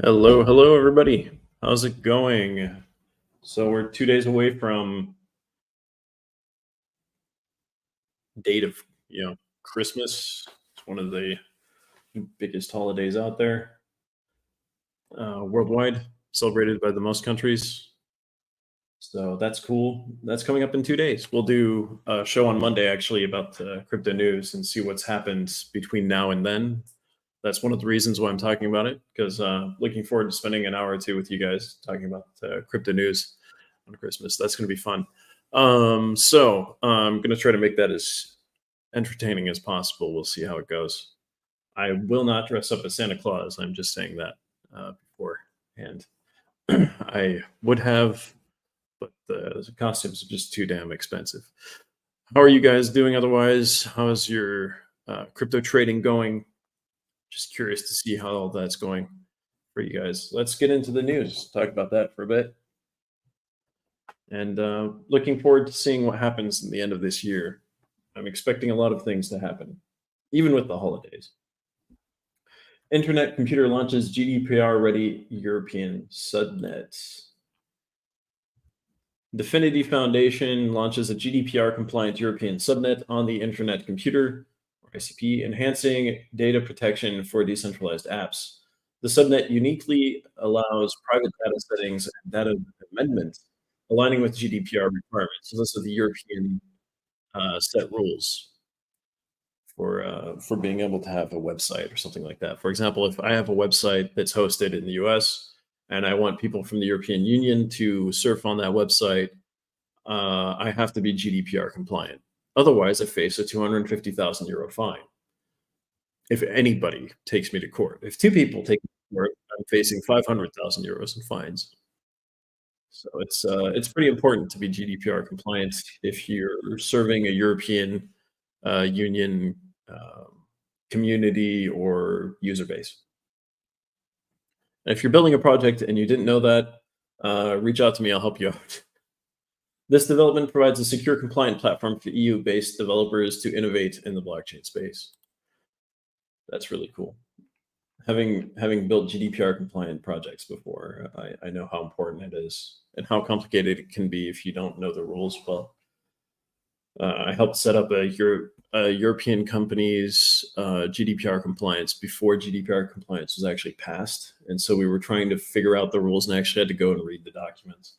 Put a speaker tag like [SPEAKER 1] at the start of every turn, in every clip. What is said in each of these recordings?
[SPEAKER 1] Hello, hello, everybody. How's it going? So we're 2 days away from date of Christmas. It's one of the biggest holidays out there, worldwide, celebrated by the most countries. So that's cool. That's coming up in 2 days. We'll do a show on Monday actually about the crypto news and see what's happened between now and then. That's one of the reasons why I'm talking about it because looking forward to spending an hour or two with you guys talking about crypto news on Christmas. That's going to be fun. So I'm going to try to make that as entertaining as possible. We'll see how it goes. I will not dress up as Santa Claus. I'm just saying that beforehand. I would have, but the costumes are just too damn expensive. How are you guys doing otherwise? How's your crypto trading going? Just curious to see how all that's going for you guys. Let's get into the news. Talk about that for a bit. And looking forward to seeing what happens in the end of this year. I'm expecting a lot of things to happen, even with the holidays. Internet computer launches GDPR-ready European subnet. Definity Foundation launches a GDPR-compliant European subnet on the Internet Computer, or ICP, enhancing data protection for decentralized apps. The subnet uniquely allows private data settings and data amendment, aligning with GDPR requirements. So those are the European set rules for being able to have a website or something like that. For example, if I have a website that's hosted in the US and I want people from the European Union to surf on that website, I have to be GDPR compliant. Otherwise, I face a 250,000 euro fine. If anybody takes me to court, if two people take me to court, I'm facing 500,000 euros in fines. So it's pretty important to be GDPR compliant if you're serving a European Union community or user base. And if you're building a project and you didn't know that, reach out to me. I'll help you out. This development provides a secure, compliant platform for EU-based developers to innovate in the blockchain space. That's really cool. Having built GDPR compliant projects before, I know how important it is and how complicated it can be if you don't know the rules well. I helped set up a European company's GDPR compliance before GDPR compliance was actually passed, and so we were trying to figure out the rules and actually had to go and read the documents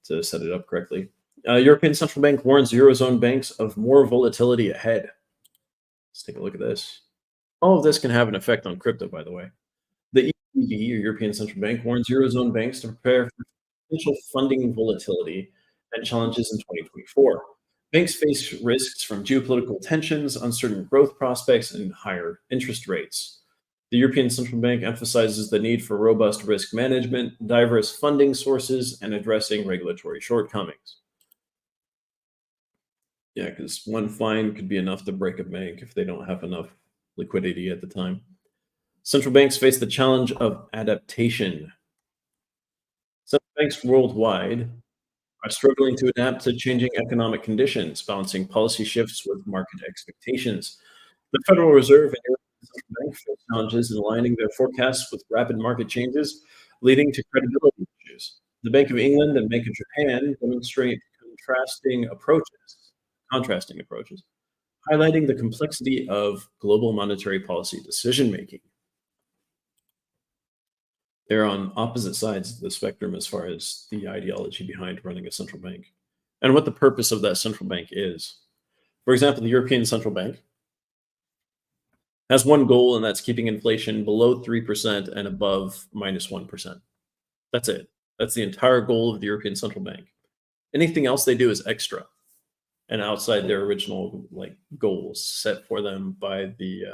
[SPEAKER 1] to set it up correctly. European Central Bank warns Eurozone banks of more volatility ahead. Let's take a look at this. All of this can have an effect on crypto, by the way. The ECB, or European Central Bank, warns Eurozone banks to prepare for potential funding volatility and challenges in 2024. Banks face risks from geopolitical tensions, uncertain growth prospects, and higher interest rates. The European Central Bank emphasizes the need for robust risk management, diverse funding sources, and addressing regulatory shortcomings. Yeah, because one fine could be enough to break a bank if they don't have enough liquidity at the time. Central banks face the challenge of adaptation. Central banks worldwide are struggling to adapt to changing economic conditions, balancing policy shifts with market expectations. The Federal Reserve and European Central Bank face challenges in aligning their forecasts with rapid market changes, leading to credibility issues. The Bank of England and Bank of Japan demonstrate contrasting approaches, highlighting the complexity of global monetary policy decision making. They're on opposite sides of the spectrum as far as the ideology behind running a central bank and what the purpose of that central bank is. For example, the European Central Bank has one goal, and that's keeping inflation below 3% and above minus 1%. That's it. That's the entire goal of the European Central Bank. Anything else they do is extra and outside their original goals set for them by the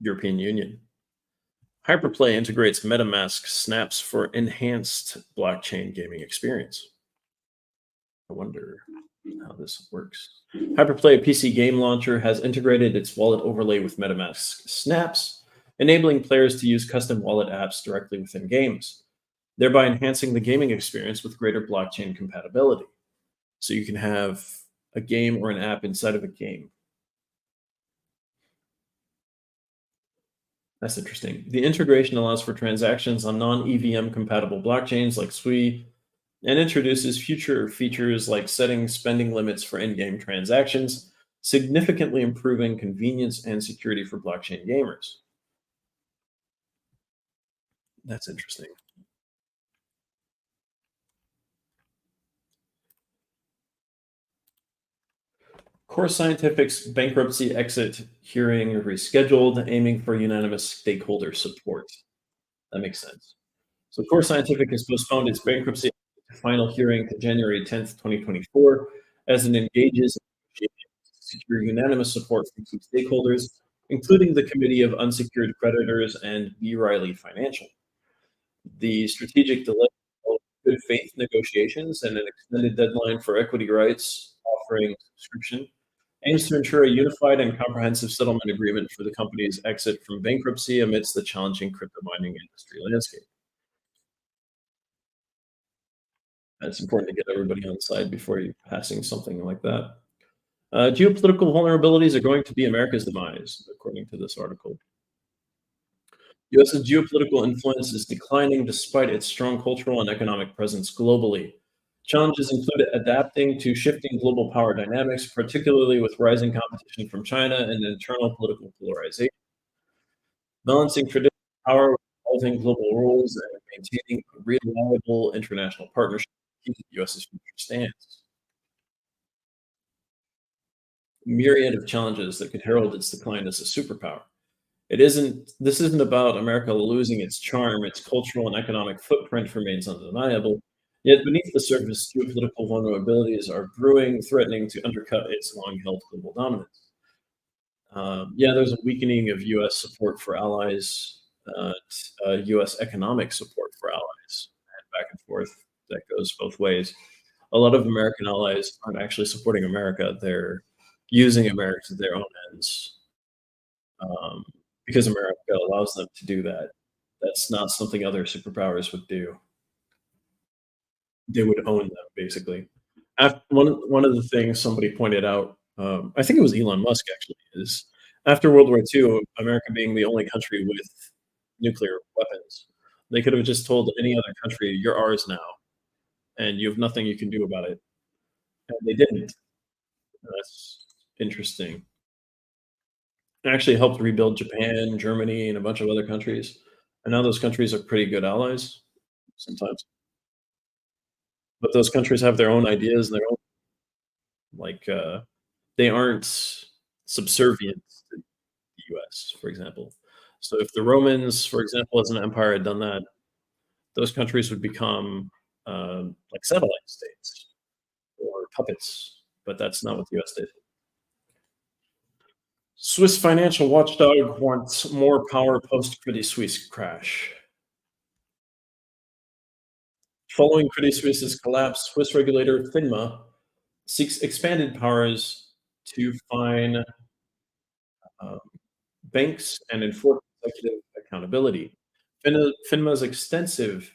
[SPEAKER 1] European Union. Hyperplay integrates MetaMask snaps for enhanced blockchain gaming experience. I wonder how this works. Hyperplay, a PC game launcher, has integrated its wallet overlay with MetaMask snaps, enabling players to use custom wallet apps directly within games, thereby enhancing the gaming experience with greater blockchain compatibility. So you can have a game or an app inside of a game. That's interesting. The integration allows for transactions on non-EVM compatible blockchains like Sui and introduces future features like setting spending limits for in-game transactions, significantly improving convenience and security for blockchain gamers. That's interesting. Core Scientific's bankruptcy exit hearing rescheduled, aiming for unanimous stakeholder support. That makes sense. So Core Scientific has postponed its bankruptcy final hearing to January 10th, 2024, as it engages in negotiations to secure unanimous support from key stakeholders, including the Committee of Unsecured Creditors and B. Riley Financial. The strategic delay of good faith negotiations and an extended deadline for equity rights offering subscription aims to ensure a unified and comprehensive settlement agreement for the company's exit from bankruptcy amidst the challenging crypto mining industry landscape. It's important to get everybody on side before you passing something like that. Geopolitical vulnerabilities are going to be America's demise, according to this article. U.S.'s geopolitical influence is declining despite its strong cultural and economic presence globally. Challenges include adapting to shifting global power dynamics, particularly with rising competition from China and internal political polarization, balancing traditional power with evolving global rules, and maintaining a reliable international partnership to keep the U.S.'s future stands. Myriad of challenges that could herald its decline as a superpower. This isn't about America losing its charm, its cultural and economic footprint remains undeniable. Yet beneath the surface, geopolitical vulnerabilities are brewing, threatening to undercut its long-held global dominance. Yeah, there's a weakening of U.S. support for allies, U.S. economic support for allies, and back and forth. That goes both ways. A lot of American allies aren't actually supporting America; they're using America to their own ends, um, because America allows them to do that. That's not something other superpowers would do. They would own them, basically. One of the things somebody pointed out, I think it was Elon Musk actually, is after World War II, America being the only country with nuclear weapons, they could have just told any other country, "You're ours now, and you have nothing you can do about it." And they didn't. That's interesting. It actually helped rebuild Japan, Germany, and a bunch of other countries, and now those countries are pretty good allies sometimes. But those countries have their own ideas, their own like, they aren't subservient to the US, for example. So if the Romans, for example, as an empire had done that, those countries would become, like satellite states or puppets, but that's not what the US did. Swiss financial watchdog wants more power post Credit Suisse crash. Following Credit Suisse's collapse, Swiss regulator FINMA seeks expanded powers to fine um, banks and enforce executive accountability. FINMA's extensive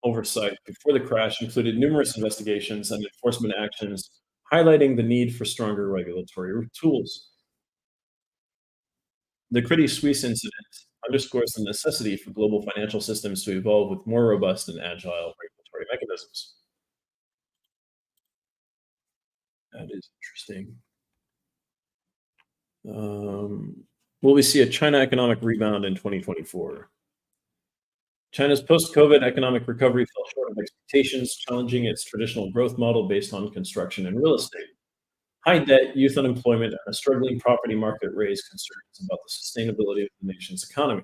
[SPEAKER 1] oversight before the crash included numerous investigations and enforcement actions, highlighting the need for stronger regulatory tools. The Credit Suisse incident underscores the necessity for global financial systems to evolve with more robust and agile regulatory mechanisms. That is interesting. Will we see a China economic rebound in 2024? China's post-COVID economic recovery fell short of expectations, challenging its traditional growth model based on construction and real estate. High debt, youth unemployment, and a struggling property market raise concerns about the sustainability of the nation's economy.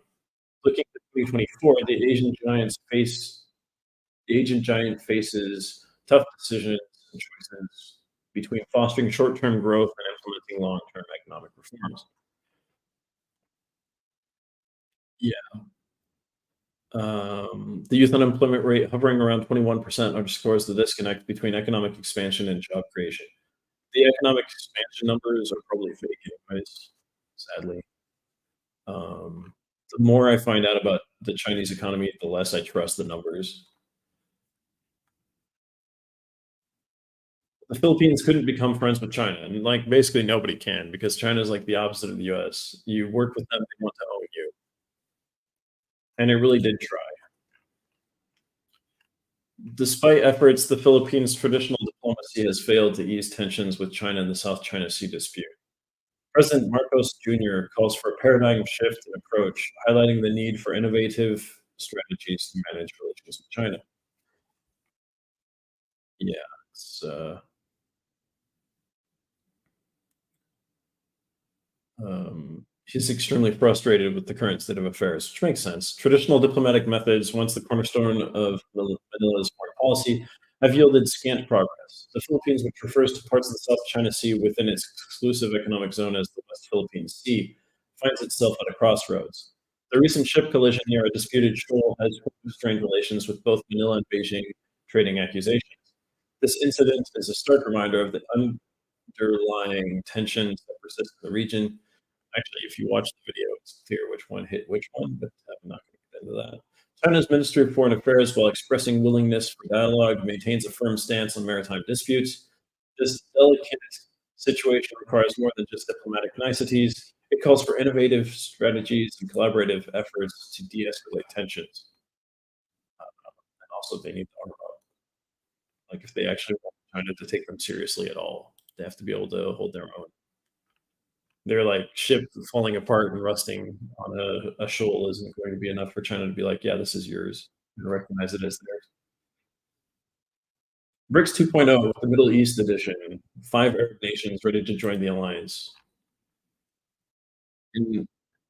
[SPEAKER 1] Looking at 2024, the Asian giant faces tough decisions and choices between fostering short-term growth and implementing long-term economic reforms. Yeah. The youth unemployment rate hovering around 21% underscores the disconnect between economic expansion and job creation. The economic expansion numbers are probably fake anyways, sadly. The more I find out about the Chinese economy, the less I trust the numbers. The Philippines couldn't become friends with China, and, like, basically nobody can because China is like the opposite of the US. You work with them, they want to own you. and it really did try. Despite efforts, the Philippines' traditional diplomacy has failed to ease tensions with China in the South China Sea dispute. President Marcos Jr. calls for a paradigm shift in approach, highlighting the need for innovative strategies to manage relations with China. Yeah, it's, he's extremely frustrated with the current state of affairs, which makes sense. Traditional diplomatic methods, once the cornerstone of Manila's foreign policy, have yielded scant progress. The Philippines, which refers to parts of the South China Sea within its exclusive economic zone as the West Philippine Sea, finds itself at a crossroads. The recent ship collision near a disputed shoal has strained relations with both Manila and Beijing, trading accusations. This incident is a stark reminder of the underlying tensions that persist in the region. Actually, if you watch the video, it's clear which one hit which one, but I'm not going to get into that. China's Ministry of Foreign Affairs, while expressing willingness for dialogue, maintains a firm stance on maritime disputes. This delicate situation requires more than just diplomatic niceties. It calls for innovative strategies and collaborative efforts to de escalate tensions. And also, they need to arm up. Like, if they actually want China to take them seriously at all, they have to be able to hold their own. They're like ship falling apart and rusting on a shoal isn't going to be enough for China to be like, yeah, this is yours, and recognize it as theirs. BRICS 2.0, the Middle East edition, five Arab nations ready to join the alliance. In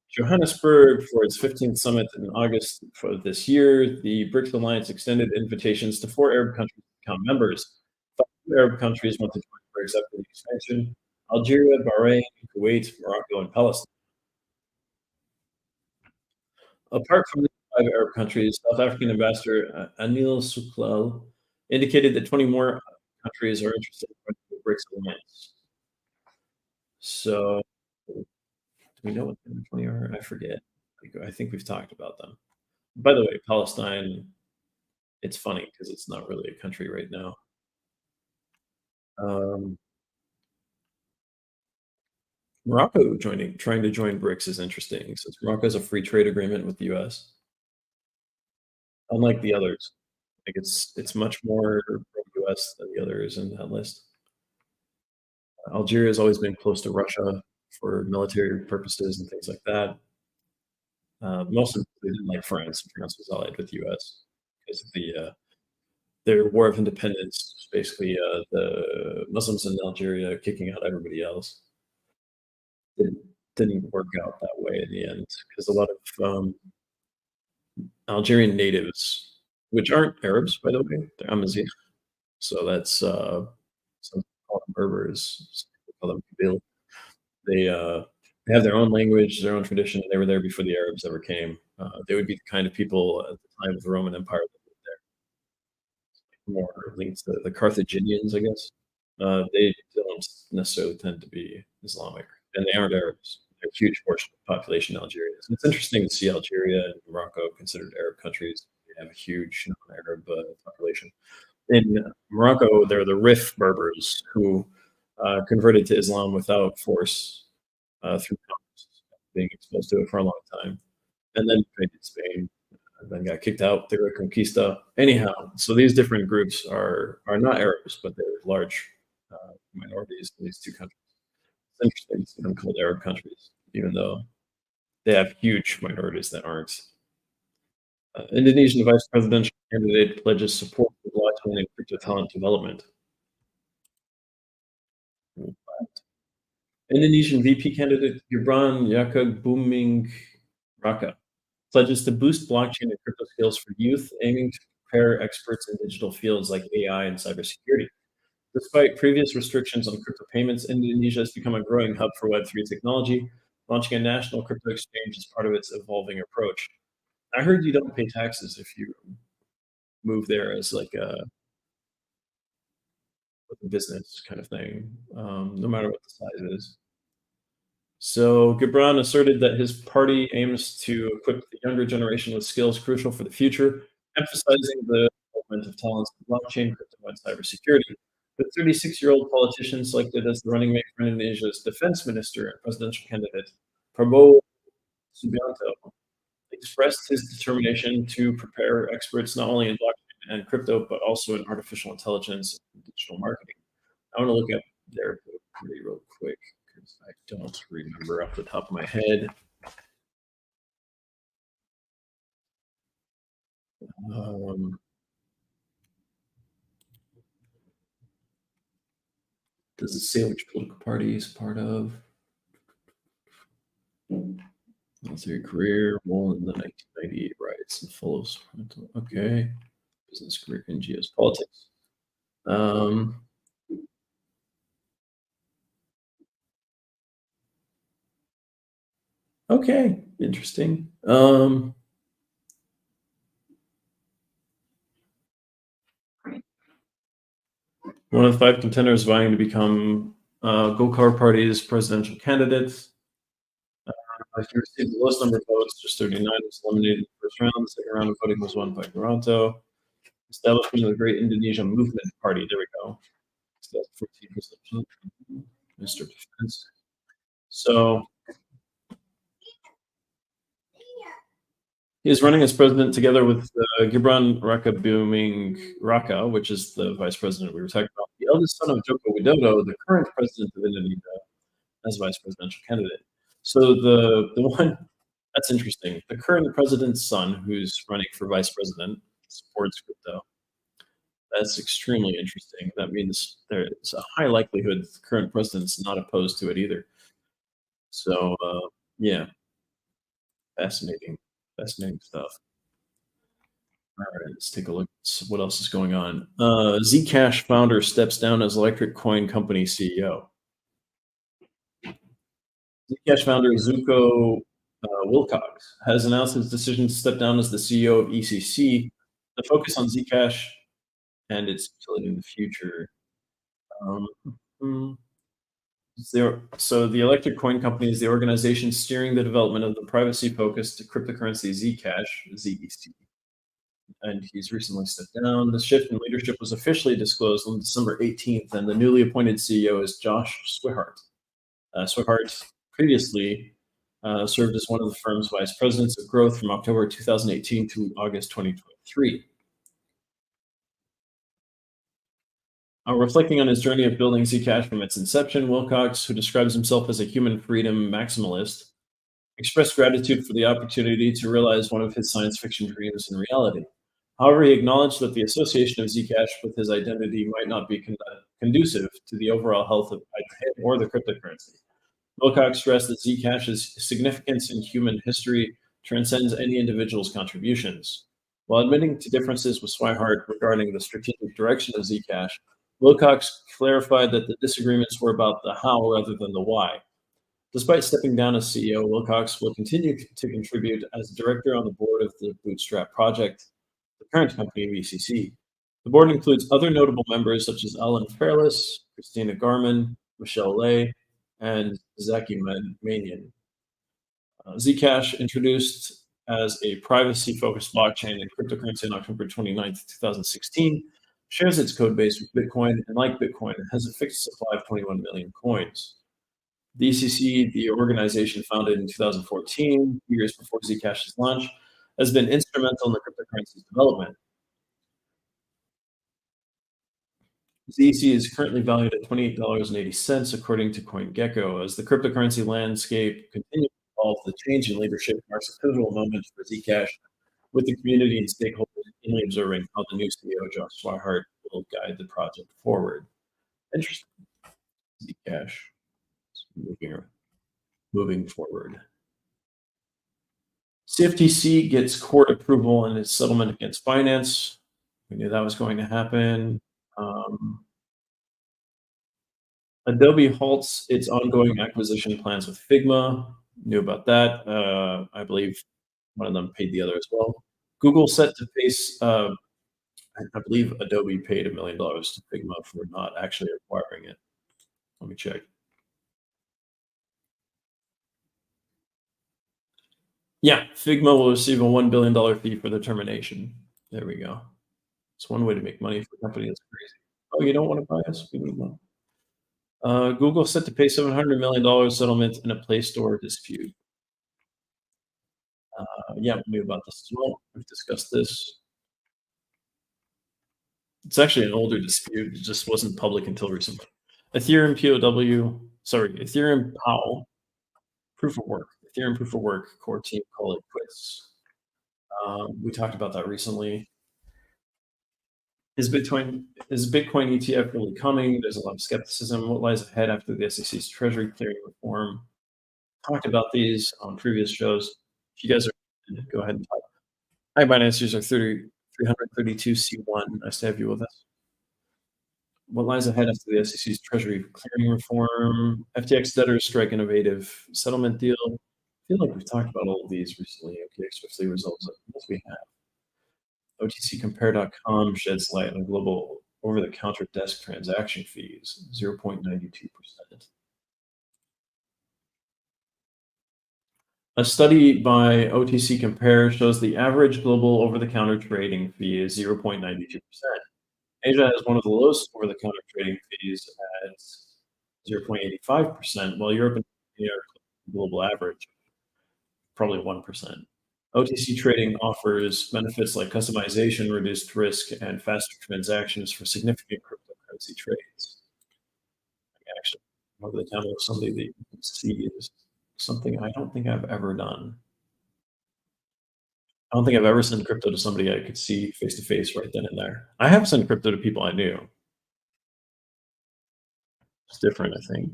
[SPEAKER 1] Johannesburg for its 15th summit in August for this year, the BRICS alliance extended invitations to four Arab countries to become members. Five Arab countries want to join BRICS after the expansion: Algeria, Bahrain, Kuwait, Morocco, and Palestine. Apart from the five Arab countries, South African Ambassador Anil Suklal indicated that 20 more countries are interested in joining the BRICS alliance. So, do we know what the other 20 are? I forget. I think we've talked about them. By the way, Palestine, it's funny because it's not really a country right now. Um, Morocco trying to join BRICS is interesting since Morocco has a free trade agreement with the US, unlike the others. Like it's much more pro-US than the others in that list. Algeria has always been close to Russia for military purposes and things like that. Most of they didn't like France. France was allied with the US because of their war of independence, basically the Muslims in Algeria kicking out everybody else. Didn't didn't work out that way in the end because a lot of Algerian natives, which aren't Arabs, by the way, they're Amazigh. So that's some people call them Berbers, some people call them Kabyle. They they have their own language, their own tradition. They were there before the Arabs ever came. They would be the kind of people at the time of the Roman Empire that lived there, more linked to the Carthaginians, I guess. They don't necessarily tend to be Islamic, and they aren't Arabs. They're a huge portion of the population in Algeria. So it's interesting to see Algeria and Morocco considered Arab countries. They have a huge non-Arab population. In Morocco, they're the Rif Berbers who converted to Islam without force through conquest, being exposed to it for a long time, and then invaded Spain, and then got kicked out through a conquista. Anyhow, so these different groups are not Arabs, but they're large minorities in these two countries. It's interesting to see them called Arab countries, even though they have huge minorities that aren't. Indonesian vice presidential candidate pledges support for blockchain and crypto talent development. Indonesian VP candidate Gibran Yaka Buming Raka pledges to boost blockchain and crypto skills for youth, aiming to prepare experts in digital fields like AI and cybersecurity. Despite previous restrictions on crypto payments, Indonesia has become a growing hub for Web3 technology, launching a national crypto exchange as part of its evolving approach. I heard you don't pay taxes if you move there as like a business kind of thing, no matter what the size is. So Gibran asserted that his party aims to equip the younger generation with skills crucial for the future, emphasizing the development of talents in blockchain, crypto, and cybersecurity. The 36-year-old politician selected as the running mate for Indonesia's defense minister and presidential candidate, Prabowo Subianto, expressed his determination to prepare experts not only in blockchain and crypto, but also in artificial intelligence and digital marketing. I want to look at their book pretty real quick because I don't remember off the top of my head. Um, does it say which political party he's part of? Military career, role in the 1998 riots and follows. Okay, business career in geopolitics. Um, okay, interesting. One of the five contenders vying to become Golkar Party's presidential candidate. He received the lowest number of votes, just 39, was eliminated in the first round. The second round of voting was won by Toronto. Establishment of the Great Indonesia Movement Party. There we go. 2014 presidential. Minister of Defense. So he is running as president together with Gibran Rakabuming Raka, which is the vice president we were talking about, the eldest son of Joko Widodo, the current president of Indonesia, as vice presidential candidate. So the one that's interesting. The current president's son, who's running for vice president, supports crypto. That's extremely interesting. That means there's a high likelihood the current president's not opposed to it either. So yeah, fascinating, fascinating stuff. All right, let's take a look at what else is going on. Zcash founder steps down as electric coin company CEO. Zcash founder Zuko Wilcox has announced his decision to step down as the CEO of ECC to focus on Zcash and its utility in the future. Um, hmm, so the Electric Coin Company is the organization steering the development of the privacy-focused cryptocurrency Zcash, ZEC, and he's recently stepped down. The shift in leadership was officially disclosed on December 18th, and the newly appointed CEO is Josh Swihart. Swihart previously served as one of the firm's vice presidents of growth from October 2018 to August 2023. Reflecting on his journey of building Zcash from its inception, Wilcox, who describes himself as a human freedom maximalist, expressed gratitude for the opportunity to realize one of his science fiction dreams in reality. However, he acknowledged that the association of Zcash with his identity might not be conducive to the overall health of either him or the cryptocurrency. Wilcox stressed that Zcash's significance in human history transcends any individual's contributions. While admitting to differences with Swihart regarding the strategic direction of Zcash, Wilcox clarified that the disagreements were about the how rather than the why. Despite stepping down as CEO, Wilcox will continue to contribute as director on the board of the Bootstrap Project, the parent company of ECC. The board includes other notable members such as Alan Fairless, Christina Garman, Michelle Lay, and Zaki Manian. Zcash, introduced as a privacy-focused blockchain and cryptocurrency on October 29th, 2016, shares its code base with Bitcoin, and like Bitcoin, has a fixed supply of 21 million coins. The ECC, the organization founded in 2014, years before Zcash's launch, has been instrumental in the cryptocurrency's development. ZEC is currently valued at $28.80, according to CoinGecko. As the cryptocurrency landscape continues to evolve, the change in leadership marks a pivotal moment for Zcash, with the community and stakeholders keenly observing how the new CEO, Josh Swihart, will guide the project forward. Interesting. Zcash moving forward. CFTC gets court approval in its settlement against Binance. We knew that was going to happen. Um, Adobe halts its ongoing acquisition plans with Figma. Knew about that. I believe one of them paid the other as well. Google set to face, I believe Adobe paid $1 million to Figma for not actually acquiring it. Let me check. Yeah, Figma will receive a $1 billion fee for the termination. There we go. It's one way to make money for a company that's crazy. Oh, you don't want to buy us? We need one. Google set to pay $700 million settlement in a Play Store dispute. Yeah, we knew about this as well. We've discussed this. It's actually an older dispute. It just wasn't public until recently. Ethereum POW, sorry, Ethereum POW, proof of work. Ethereum proof of work core team call it quits. We talked about that recently. Is Bitcoin ETF really coming? There's a lot of skepticism. What lies ahead after the SEC's Treasury clearing reform? Talked about these on previous shows. If you guys are interested, go ahead and talk. Hi, Binance user 332C1. Nice to have you with us. What lies ahead after the SEC's Treasury clearing reform? FTX debtors strike innovative settlement deal. I feel like we've talked about all of these recently. Okay, swiftly results. Yes, we have. OTCCompare.com sheds light on global over-the-counter desk transaction fees, 0.92%. A study by OTC Compare shows the average global over-the-counter trading fee is 0.92%. Asia has one of the lowest over-the-counter trading fees at 0.85%, while Europe and Japan are global average, probably 1%. OTC trading offers benefits like customization, reduced risk, and faster transactions for significant cryptocurrency trades. Actually, over the counter of something that you can see is something I don't think I've ever done. I don't think I've ever sent crypto to somebody I could see face to face right then and there. I have sent crypto to people I knew. It's different, I think.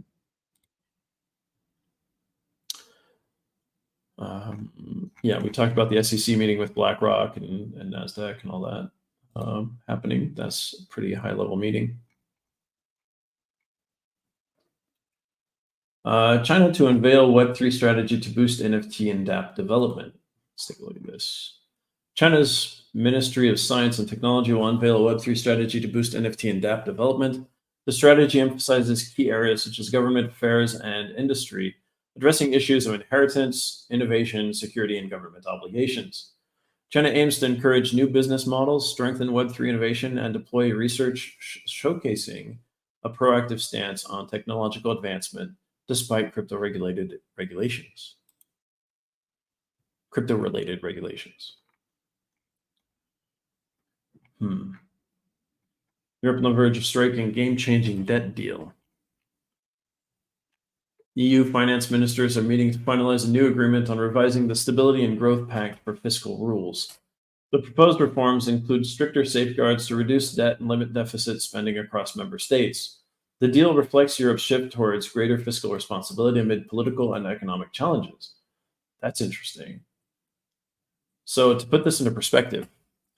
[SPEAKER 1] Yeah, we talked about the SEC meeting with BlackRock and Nasdaq and all that happening. That's a pretty high level meeting. China to unveil Web3 strategy to boost NFT and DApp development. Let's take a look at this. China's Ministry of Science and Technology will unveil a Web3 strategy to boost NFT and DApp development. The strategy emphasizes key areas such as government affairs and industry, addressing issues of inheritance, innovation, security, and government obligations. China aims to encourage new business models, strengthen Web3 innovation, and deploy research showcasing a proactive stance on technological advancement despite crypto-related regulations. Crypto-related regulations. Europe on the verge of striking game-changing debt deal. EU finance ministers are meeting to finalize a new agreement on revising the Stability and Growth Pact for fiscal rules. The proposed reforms include stricter safeguards to reduce debt and limit deficit spending across member states. The deal reflects Europe's shift towards greater fiscal responsibility amid political and economic challenges. That's interesting. So, to put this into perspective,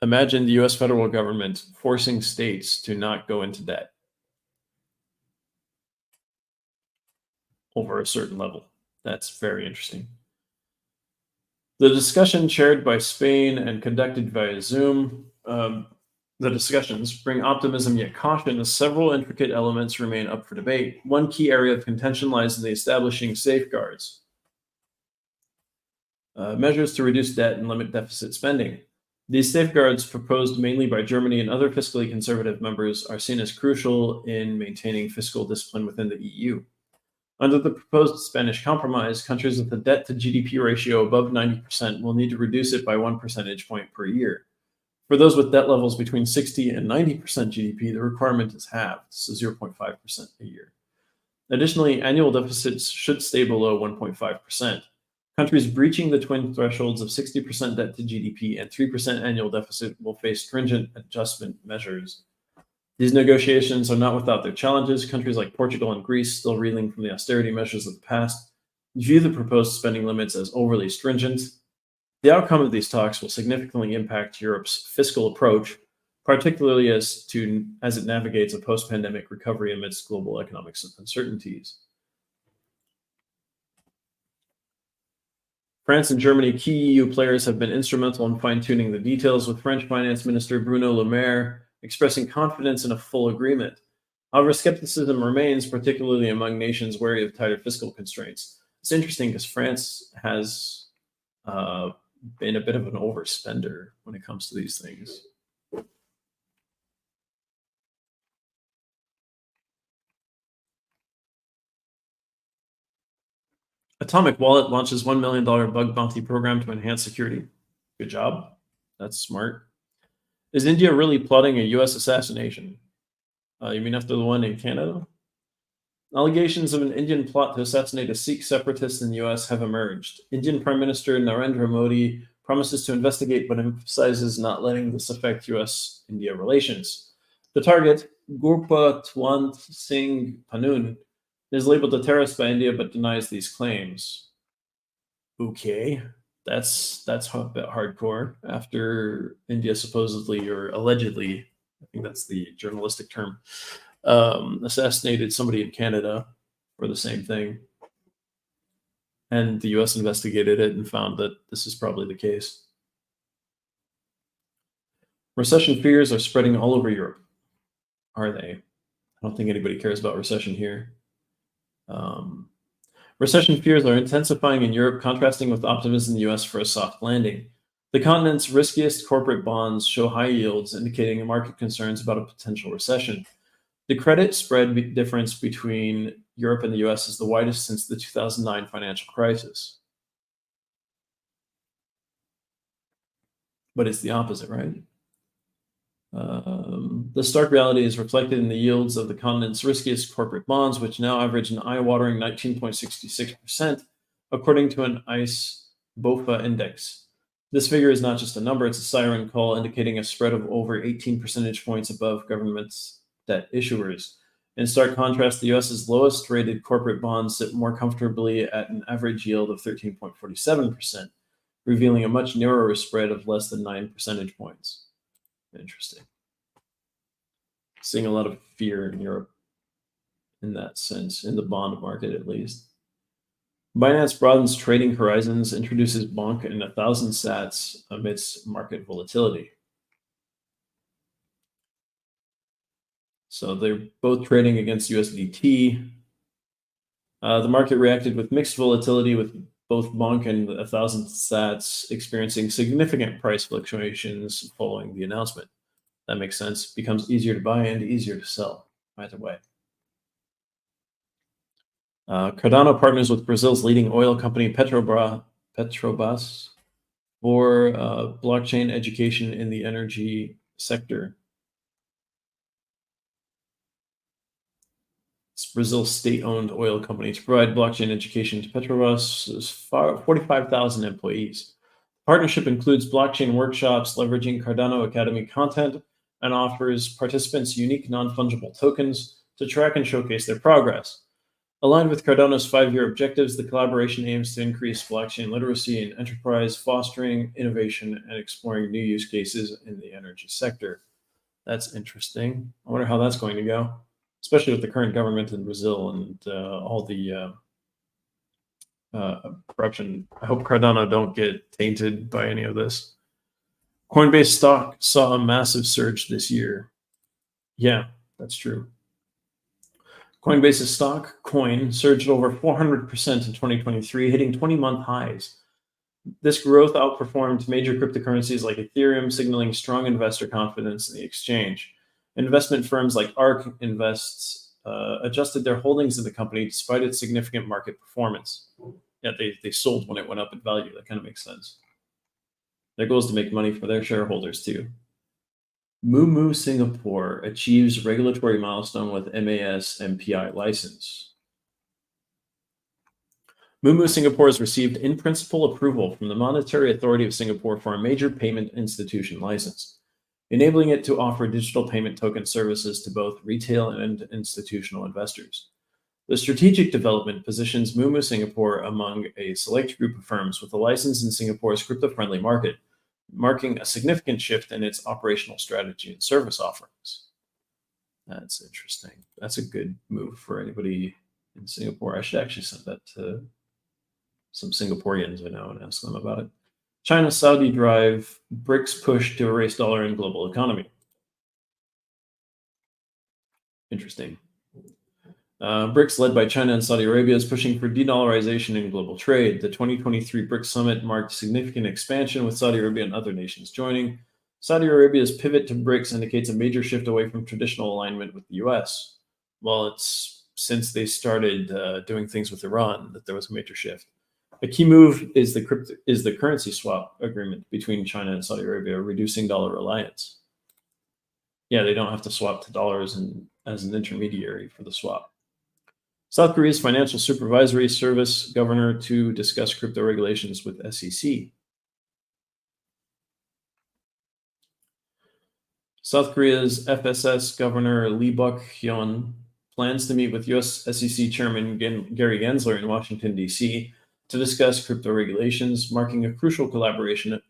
[SPEAKER 1] imagine the US federal government forcing states to not go into debt over a certain level. That's very interesting. The discussion chaired by Spain and conducted via Zoom, the discussions bring optimism yet caution as several intricate elements remain up for debate. One key area of contention lies in the establishing safeguards, measures to reduce debt and limit deficit spending. These safeguards, proposed mainly by Germany and other fiscally conservative members, are seen as crucial in maintaining fiscal discipline within the EU. Under the proposed Spanish compromise, countries with a debt to GDP ratio above 90% will need to reduce it by 1 percentage point per year. For those with debt levels between 60 and 90% GDP, the requirement is halved, so 0.5% a year. Additionally, annual deficits should stay below 1.5%. Countries breaching the twin thresholds of 60% debt to GDP and 3% annual deficit will face stringent adjustment measures. These negotiations are not without their challenges. Countries like Portugal and Greece, still reeling from the austerity measures of the past, view the proposed spending limits as overly stringent. The outcome of these talks will significantly impact Europe's fiscal approach, particularly as it navigates a post-pandemic recovery amidst global economic uncertainties. France and Germany, key EU players, have been instrumental in fine-tuning the details, with French Finance Minister Bruno Le Maire expressing confidence in a full agreement. However, skepticism remains, particularly among nations wary of tighter fiscal constraints. It's interesting because France has been a bit of an overspender when it comes to these things. Atomic Wallet launches $1 million bug bounty program to enhance security. Good job. That's smart. Is India really plotting a US assassination? You mean after the one in Canada? Allegations of an Indian plot to assassinate a Sikh separatist in the US have emerged. Indian Prime Minister Narendra Modi promises to investigate but emphasizes not letting this affect US India relations. The target, Gurpatwant Singh Panun, is labeled a terrorist by India but denies these claims. Okay, that's a bit hardcore after India supposedly or allegedly, I think that's the journalistic term, assassinated somebody in Canada for the same thing. And the US investigated it and found that this is probably the case. Recession fears are spreading all over Europe. Are they? I don't think anybody cares about recession here. Recession fears are intensifying in Europe, contrasting with optimism in the US for a soft landing. The continent's riskiest corporate bonds show high yields, indicating market concerns about a potential recession. The credit spread difference between Europe and the US is the widest since the 2009 financial crisis. But it's the opposite, right? The stark reality is reflected in the yields of the continent's riskiest corporate bonds, which now average an eye-watering 19.66%, according to an ICE BOFA index. This figure is not just a number, it's a siren call indicating a spread of over 18 percentage points above government's debt issuers. In stark contrast, the US's lowest rated corporate bonds sit more comfortably at an average yield of 13.47%, revealing a much narrower spread of less than 9 percentage points. Interesting. Seeing a lot of fear in Europe in that sense, in the bond market at least. Binance broadens trading horizons, introduces Bonk and 1,000 sats amidst market volatility. So they're both trading against USDT. The market reacted with mixed volatility, with both Bonk and 1,000 sats experiencing significant price fluctuations following the announcement. That makes sense. Becomes easier to buy and easier to sell, either way. Cardano partners with Brazil's leading oil company Petrobras for blockchain education in the energy sector. It's Brazil's state-owned oil company to provide blockchain education to Petrobras' 45,000 employees. The partnership includes blockchain workshops leveraging Cardano Academy content and offers participants unique non-fungible tokens to track and showcase their progress. Aligned with Cardano's 5-year objectives, the collaboration aims to increase blockchain literacy in enterprise, fostering innovation and exploring new use cases in the energy sector. That's interesting. I wonder how that's going to go, especially with the current government in Brazil and all the corruption. I hope Cardano don't get tainted by any of this. Coinbase stock saw a massive surge this year. Yeah, that's true. Coinbase's stock, Coin, surged over 400% in 2023, hitting 20-month highs. This growth outperformed major cryptocurrencies like Ethereum, signaling strong investor confidence in the exchange. Investment firms like ARK Invests adjusted their holdings in the company despite its significant market performance. Yeah, they sold when it went up in value. That kind of makes sense. Their goal is to make money for their shareholders too. Moomoo Singapore achieves regulatory milestone with MAS MPI license. Moomoo Singapore has received in-principle approval from the Monetary Authority of Singapore for a major payment institution license, enabling it to offer digital payment token services to both retail and institutional investors. The strategic development positions Moomoo Singapore among a select group of firms with a license in Singapore's crypto-friendly market, marking a significant shift in its operational strategy and service offerings. That's interesting. That's a good move for anybody in Singapore. I should actually send that to some Singaporeans I know and ask them about it. China-Saudi drive BRICS push to erase dollar in global economy. Interesting. BRICS, led by China and Saudi Arabia, is pushing for de-dollarization in global trade. The 2023 BRICS summit marked significant expansion, with Saudi Arabia and other nations joining. Saudi Arabia's pivot to BRICS indicates a major shift away from traditional alignment with the US. Well, it's since they started doing things with Iran that there was a major shift. A key move is the currency swap agreement between China and Saudi Arabia, reducing dollar reliance. Yeah, they don't have to swap to dollars as an intermediary for the swap. South Korea's Financial Supervisory Service governor to discuss crypto regulations with SEC. South Korea's FSS Governor Lee Buk-hyun plans to meet with U.S. SEC Chairman Gary Gensler in Washington, D.C. to discuss crypto regulations, marking a crucial collaboration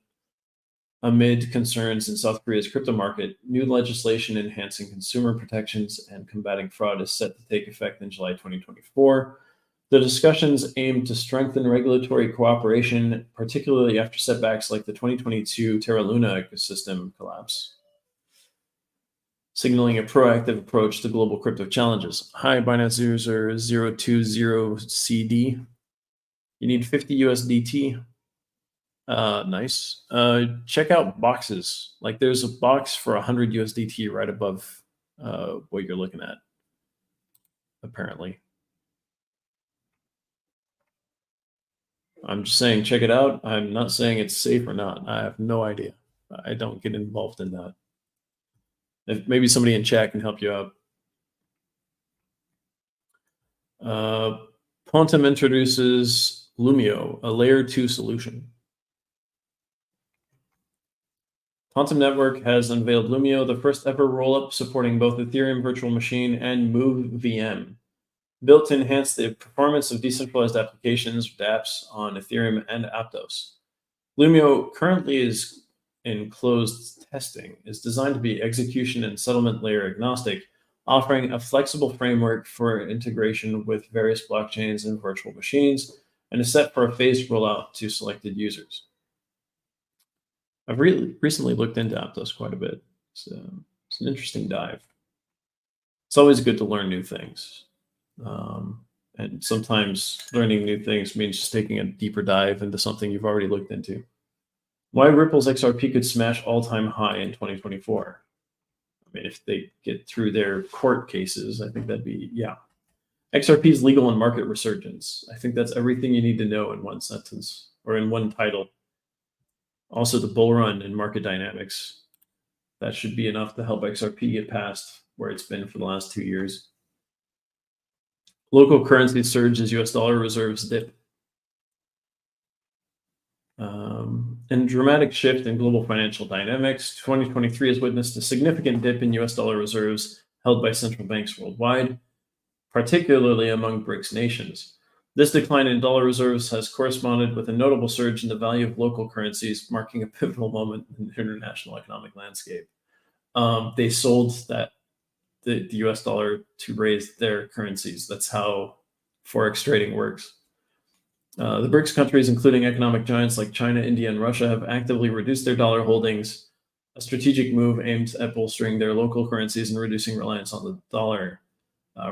[SPEAKER 1] amid concerns in South Korea's crypto market. New legislation enhancing consumer protections and combating fraud is set to take effect in July 2024. The discussions aim to strengthen regulatory cooperation, particularly after setbacks like the 2022 Terra Luna ecosystem collapse, signaling a proactive approach to global crypto challenges. Hi, Binance user 020CD. You need 50 USDT. Nice. Check out boxes. Like there's a box for 100 USDT right above what you're looking at, apparently. I'm just saying, check it out. I'm not saying it's safe or not. I have no idea. I don't get involved in that. If maybe somebody in chat can help you out. Quantum introduces Lumio, a layer 2 solution. Quantum Network has unveiled Lumio, the first ever rollup supporting both Ethereum Virtual Machine and MoveVM, built to enhance the performance of decentralized applications, dApps, on Ethereum and Aptos. Lumio currently is in closed testing, is designed to be execution and settlement layer agnostic, offering a flexible framework for integration with various blockchains and virtual machines, and is set for a phased rollout to selected users. I've recently looked into Aptos quite a bit. So it's an interesting dive. It's always good to learn new things. And sometimes learning new things means just taking a deeper dive into something you've already looked into. Why Ripple's XRP could smash all-time high in 2024. I mean, if they get through their court cases, I think that'd be, yeah. XRP's legal and market resurgence. I think that's everything you need to know in one sentence or in one title. Also, the bull run and market dynamics. That should be enough to help XRP get past where it's been for the last 2 years. Local currency surge as US dollar reserves dip. And dramatic shift in global financial dynamics. 2023 has witnessed a significant dip in US dollar reserves held by central banks worldwide, particularly among BRICS nations. This decline in dollar reserves has corresponded with a notable surge in the value of local currencies, marking a pivotal moment in the international economic landscape. They sold the US dollar to raise their currencies. That's how Forex trading works. The BRICS countries, including economic giants like China, India, and Russia, have actively reduced their dollar holdings, a strategic move aimed at bolstering their local currencies and reducing reliance on the dollar.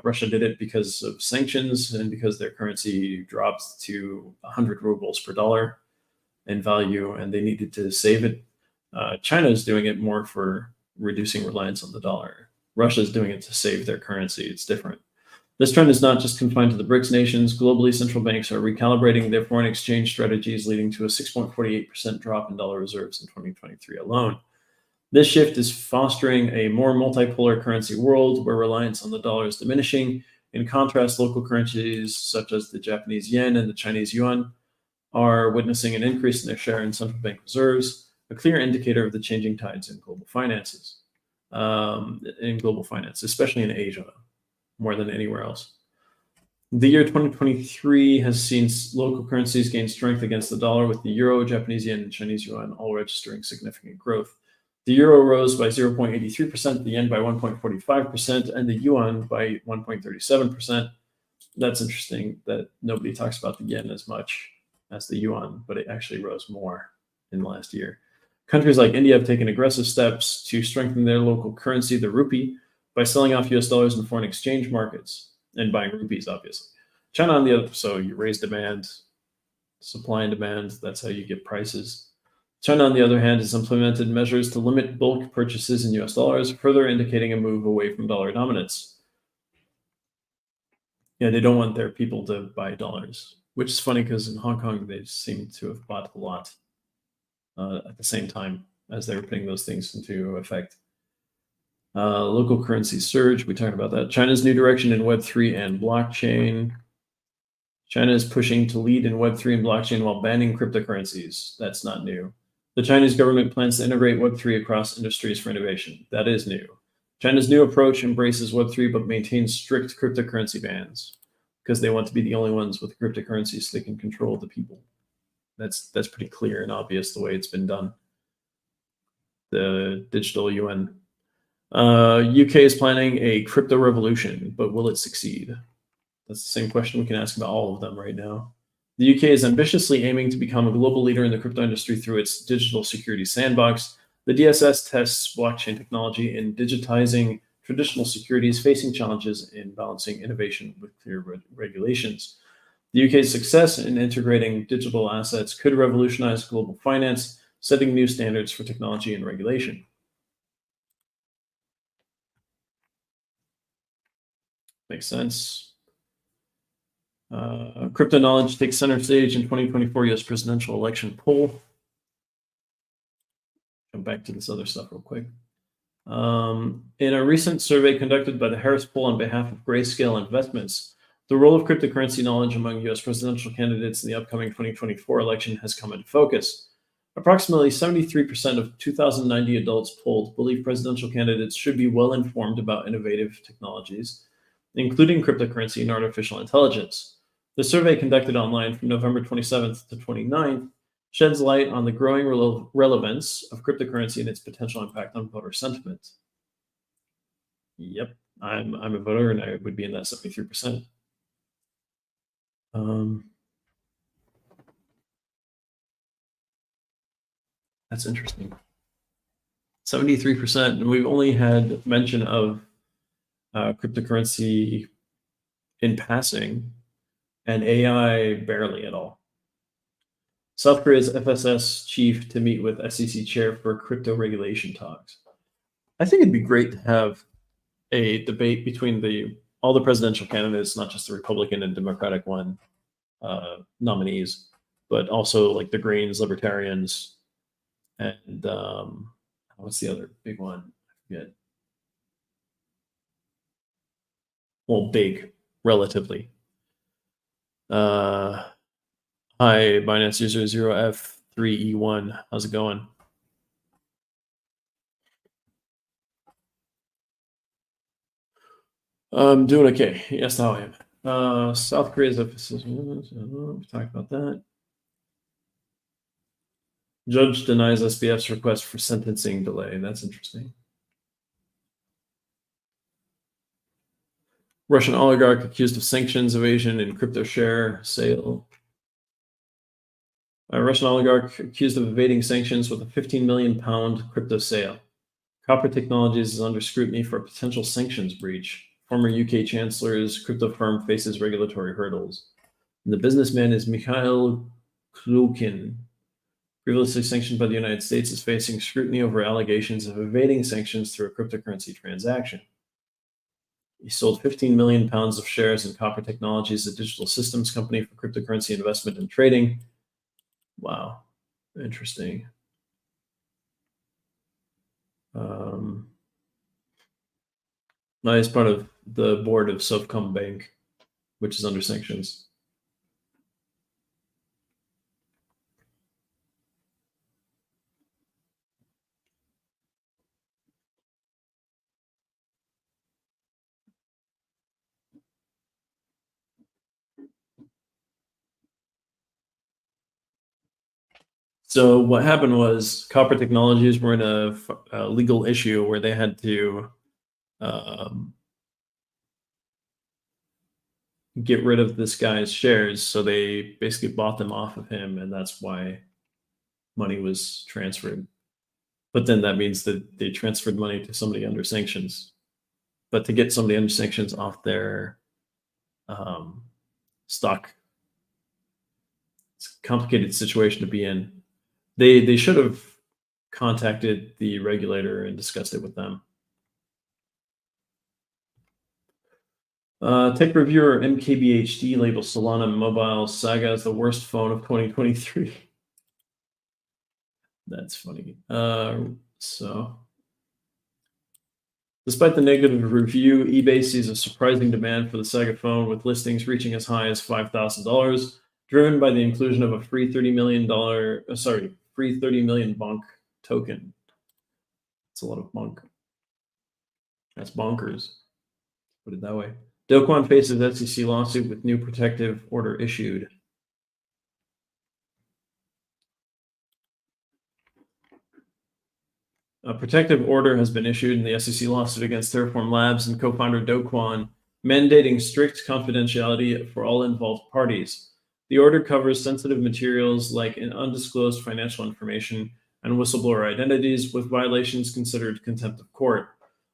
[SPEAKER 1] Russia did it because of sanctions and because their currency dropped to 100 rubles per dollar in value, and they needed to save it. China is doing it more for reducing reliance on the dollar. Russia is doing it to save their currency. It's different. This trend is not just confined to the BRICS nations. Globally, central banks are recalibrating their foreign exchange strategies, leading to a 6.48% drop in dollar reserves in 2023 alone. This shift is fostering a more multipolar currency world where reliance on the dollar is diminishing. In contrast, local currencies such as the Japanese yen and the Chinese yuan are witnessing an increase in their share in central bank reserves, a clear indicator of the changing tides in global finances, especially in Asia, more than anywhere else. The year 2023 has seen local currencies gain strength against the dollar, with the euro, Japanese yen, and Chinese yuan all registering significant growth. The euro rose by 0.83%, the yen by 1.45%, and the yuan by 1.37%. That's interesting that nobody talks about the yen as much as the yuan, but it actually rose more in the last year. Countries like India have taken aggressive steps to strengthen their local currency, the rupee, by selling off US dollars in foreign exchange markets and buying rupees, obviously. China on the other, so you raise demand, supply and demand, that's how you get prices. China, on the other hand, has implemented measures to limit bulk purchases in US dollars, further indicating a move away from dollar dominance. Yeah, they don't want their people to buy dollars, which is funny because in Hong Kong they seem to have bought a lot at the same time as they were putting those things into effect. Local currency surge. We talked about that. China's new direction in Web3 and blockchain. China is pushing to lead in Web3 and blockchain while banning cryptocurrencies. That's not new. The Chinese government plans to integrate Web3 across industries for innovation. That is new. China's new approach embraces Web3 but maintains strict cryptocurrency bans because they want to be the only ones with cryptocurrency so they can control the people. That's pretty clear and obvious the way it's been done. The digital yuan. UK is planning a crypto revolution, but will it succeed? That's the same question we can ask about all of them right now. The UK is ambitiously aiming to become a global leader in the crypto industry through its digital security sandbox. The DSS tests blockchain technology in digitizing traditional securities, facing challenges in balancing innovation with clear regulations. The UK's success in integrating digital assets could revolutionize global finance, setting new standards for technology and regulation. Makes sense. Crypto knowledge takes center stage in 2024 US presidential election poll. Come back to this other stuff real quick. In a recent survey conducted by the Harris Poll on behalf of Grayscale Investments, the role of cryptocurrency knowledge among US presidential candidates in the upcoming 2024 election has come into focus. Approximately 73% of 2,090 adults polled believe presidential candidates should be well informed about innovative technologies, including cryptocurrency and artificial intelligence. The survey, conducted online from November 27th to 29th, sheds light on the growing relevance of cryptocurrency and its potential impact on voter sentiment. Yep, I'm a voter and I would be in that 73%. That's interesting. 73%, and we've only had mention of cryptocurrency in passing and AI barely at all. South Korea's FSS chief to meet with SEC chair for crypto regulation talks. I think it'd be great to have a debate between all the presidential candidates, not just the Republican and Democratic nominees, but also like the Greens, Libertarians, and what's the other big one? I forget. Well, big, relatively. Hi, Binance user 0F3E1. How's it going? I'm doing okay. Yes, how I am. South Korea's emphasis. We talked about that. Judge denies SBF's request for sentencing delay. That's interesting. Russian oligarch accused of sanctions evasion in crypto share sale. A Russian oligarch accused of evading sanctions with a £15 million crypto sale. Copper Technologies is under scrutiny for a potential sanctions breach. Former UK Chancellor's crypto firm faces regulatory hurdles. And the businessman is Mikhail Klukin. Previously sanctioned by the United States, is facing scrutiny over allegations of evading sanctions through a cryptocurrency transaction. He sold 15 million pounds of shares in Copper Technologies, a digital systems company for cryptocurrency investment and trading. Wow, interesting. Is part of the board of Sovcom Bank, which is under sanctions. So what happened was Copper Technologies were in a legal issue where they had to get rid of this guy's shares. So they basically bought them off of him, and that's why money was transferred. But then that means that they transferred money to somebody under sanctions. But to get somebody under sanctions off their stock, it's a complicated situation to be in. They should have contacted the regulator and discussed it with them. Tech reviewer MKBHD labels Solana Mobile Saga as the worst phone of 2023. That's funny. Despite the negative review, eBay sees a surprising demand for the Saga phone, with listings reaching as high as $5,000, driven by the inclusion of a free $30 million bonk token. It's a lot of bonk. That's bonkers. Put it that way. Do Kwon faces SEC lawsuit with new protective order issued. A protective order has been issued in the SEC lawsuit against Terraform Labs and co-founder Do Kwon, mandating strict confidentiality for all involved parties. The order covers sensitive materials like undisclosed financial information and whistleblower identities, with violations considered contempt of court.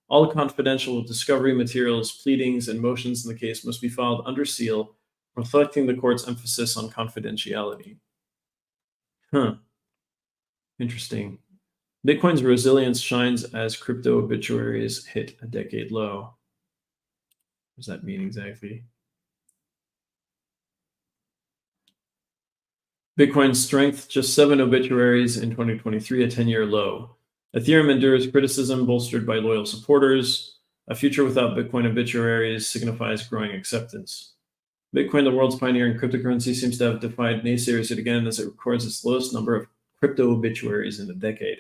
[SPEAKER 1] All confidential discovery materials, pleadings, and motions in the case must be filed under seal, reflecting the court's emphasis on confidentiality. Interesting. Bitcoin's resilience shines as crypto obituaries hit a decade low. What does that mean exactly? Bitcoin's strength, just 7 obituaries in 2023, a 10-year low. Ethereum endures criticism bolstered by loyal supporters. A future without Bitcoin obituaries signifies growing acceptance. Bitcoin, the world's pioneer in cryptocurrency, seems to have defied naysayers yet again as it records its lowest number of crypto obituaries in a decade.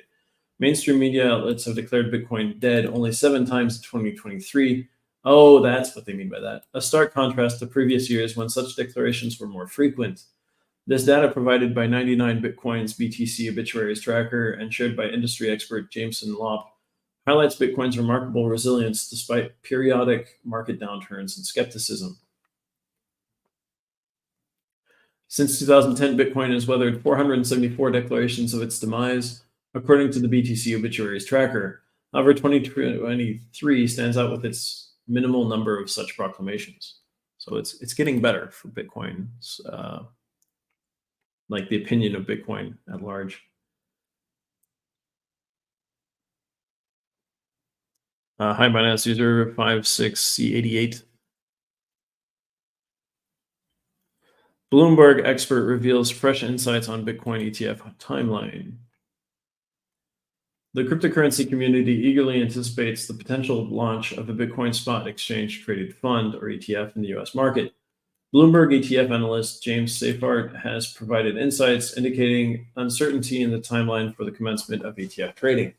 [SPEAKER 1] Mainstream media outlets have declared Bitcoin dead only 7 times in 2023. Oh, that's what they mean by that. A stark contrast to previous years when such declarations were more frequent. This data, provided by 99 Bitcoin's BTC obituaries tracker and shared by industry expert Jameson Lopp, highlights Bitcoin's remarkable resilience despite periodic market downturns and skepticism. Since 2010, Bitcoin has weathered 474 declarations of its demise, according to the BTC obituaries tracker. However, 2023 stands out with its minimal number of such proclamations. So it's getting better for Bitcoin, like the opinion of Bitcoin at large. Hi, Binance user 56C88. Bloomberg expert reveals fresh insights on Bitcoin ETF timeline. The cryptocurrency community eagerly anticipates the potential launch of a Bitcoin spot exchange traded fund, or ETF, in the US market. Bloomberg ETF analyst James Seyffart has provided insights indicating uncertainty in the timeline for the commencement of ETF trading.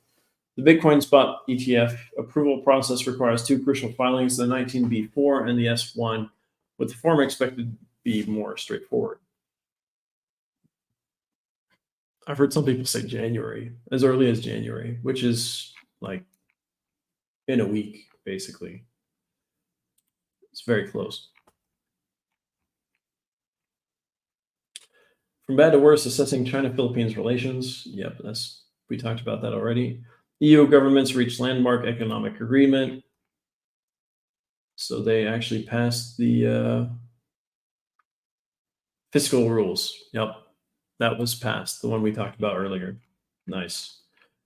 [SPEAKER 1] The Bitcoin spot ETF approval process requires 2 crucial filings, the 19B4 and the S1, with the former expected to be more straightforward. I've heard some people say January, as early as January, which is like in a week, basically. It's very close. From bad to worse, assessing China-Philippines relations. Yep, we talked about that already. EU governments reached landmark economic agreement. So they actually passed the fiscal rules. Yep, that was passed, the one we talked about earlier. Nice.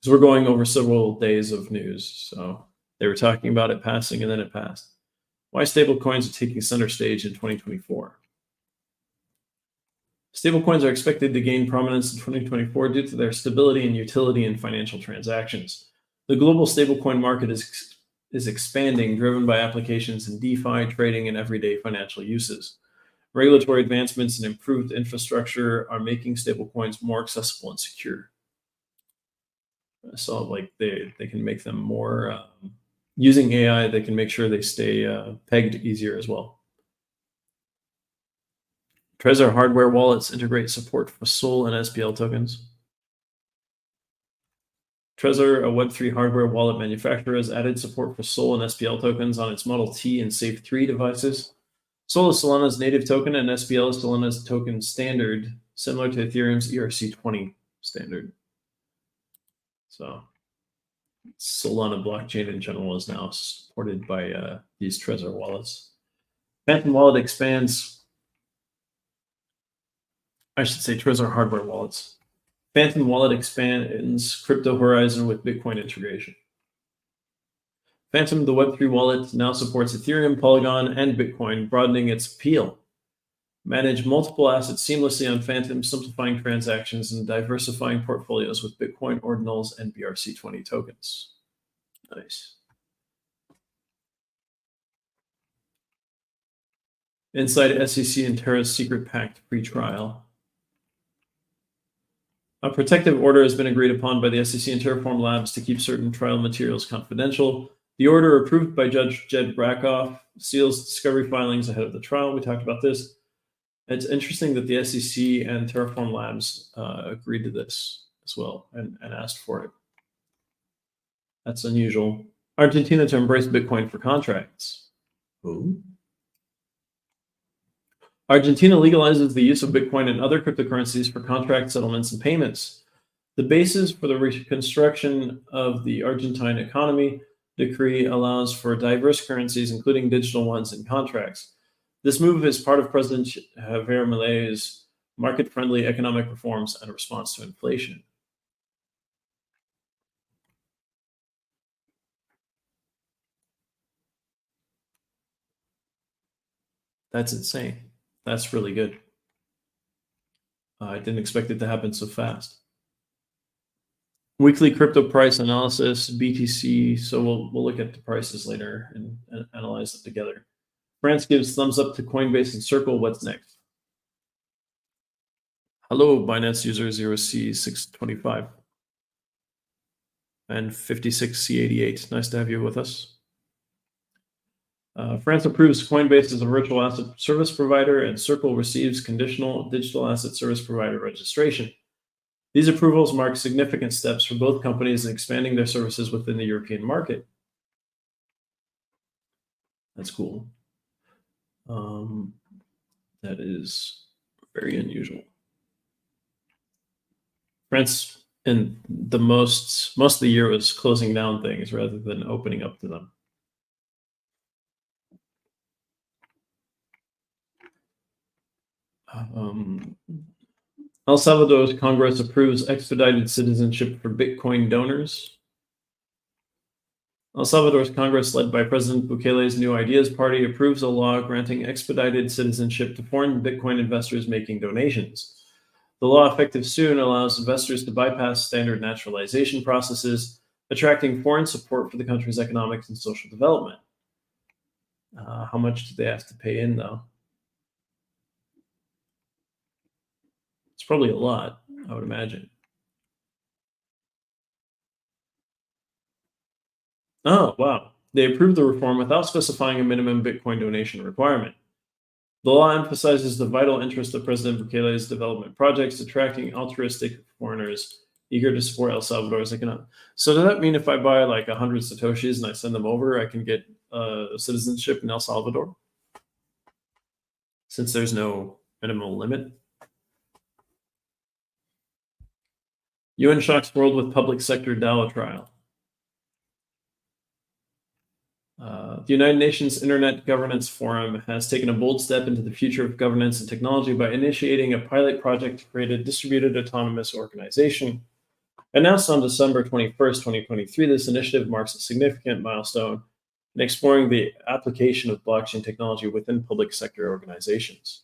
[SPEAKER 1] So we're going over several days of news. So they were talking about it passing, and then it passed. Why stablecoins are taking center stage in 2024? Stablecoins are expected to gain prominence in 2024 due to their stability and utility in financial transactions. The global stablecoin market is expanding, driven by applications in DeFi, trading, and everyday financial uses. Regulatory advancements and improved infrastructure are making stablecoins more accessible and secure. So, like they can make them more using AI. They can make sure they stay pegged easier as well. Trezor hardware wallets integrate support for SOL and SPL tokens. Trezor, a Web3 hardware wallet manufacturer, has added support for SOL and SPL tokens on its Model T and Safe 3 devices. SOL is Solana's native token, and SPL is Solana's token standard, similar to Ethereum's ERC20 standard. So Solana blockchain in general is now supported by these Trezor wallets. Phantom Wallet expands. I should say Trezor hardware wallets. Phantom Wallet expands crypto horizon with Bitcoin integration. Phantom, the Web3 wallet, now supports Ethereum, Polygon, and Bitcoin, broadening its appeal. Manage multiple assets seamlessly on Phantom, simplifying transactions and diversifying portfolios with Bitcoin ordinals and BRC20 tokens. Nice. Inside SEC and Terra's secret pact pre-trial. A protective order has been agreed upon by the SEC and Terraform Labs to keep certain trial materials confidential. The order, approved by Judge Jed Brakoff, seals discovery filings ahead of the trial. We talked about this. It's interesting that the SEC and Terraform Labs agreed to this as well and asked for it. That's unusual. Argentina to embrace Bitcoin for contracts. Ooh. Argentina legalizes the use of Bitcoin and other cryptocurrencies for contract settlements and payments. The basis for the reconstruction of the Argentine economy decree allows for diverse currencies, including digital ones, in contracts. This move is part of President Javier Milei's market-friendly economic reforms and a response to inflation. That's insane. That's really good. I didn't expect it to happen so fast. Weekly crypto price analysis, BTC. So we'll look at the prices later and analyze them together. France gives thumbs up to Coinbase and Circle. What's next? Hello, Binance user 0C625 and 56C88. Nice to have you with us. France approves Coinbase as a virtual asset service provider, and Circle receives conditional digital asset service provider registration. These approvals mark significant steps for both companies in expanding their services within the European market. That's cool. That is very unusual. France, in the most of the year, was closing down things rather than opening up to them. El Salvador's Congress approves expedited citizenship for Bitcoin donors. El Salvador's Congress, led by President Bukele's New Ideas Party, approves a law granting expedited citizenship to foreign Bitcoin investors making donations. The law, effective soon, allows investors to bypass standard naturalization processes, attracting foreign support for the country's economic and social development. How much do they have to pay in, though? It's probably a lot, I would imagine. Oh, wow. They approved the reform without specifying a minimum Bitcoin donation requirement. The law emphasizes the vital interest of President Bukele's development projects, attracting altruistic foreigners eager to support El Salvador's economy. So does that mean if I buy like 100 Satoshis and I send them over, I can get citizenship in El Salvador? Since there's no minimum limit? UN shocks world with public sector DAO trial. The United Nations Internet Governance Forum has taken a bold step into the future of governance and technology by initiating a pilot project to create a distributed autonomous organization. Announced on December 21st, 2023, this initiative marks a significant milestone in exploring the application of blockchain technology within public sector organizations.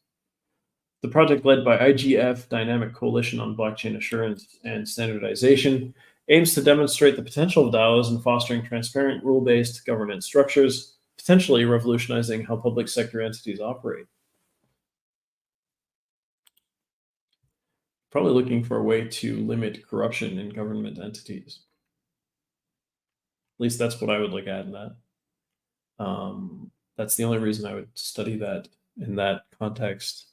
[SPEAKER 1] The project, led by IGF, Dynamic Coalition on Blockchain Assurance and Standardization, aims to demonstrate the potential of DAOs in fostering transparent, rule-based governance structures, potentially revolutionizing how public sector entities operate. Probably looking for a way to limit corruption in government entities. At least that's what I would look at in that. That's the only reason I would study that in that context.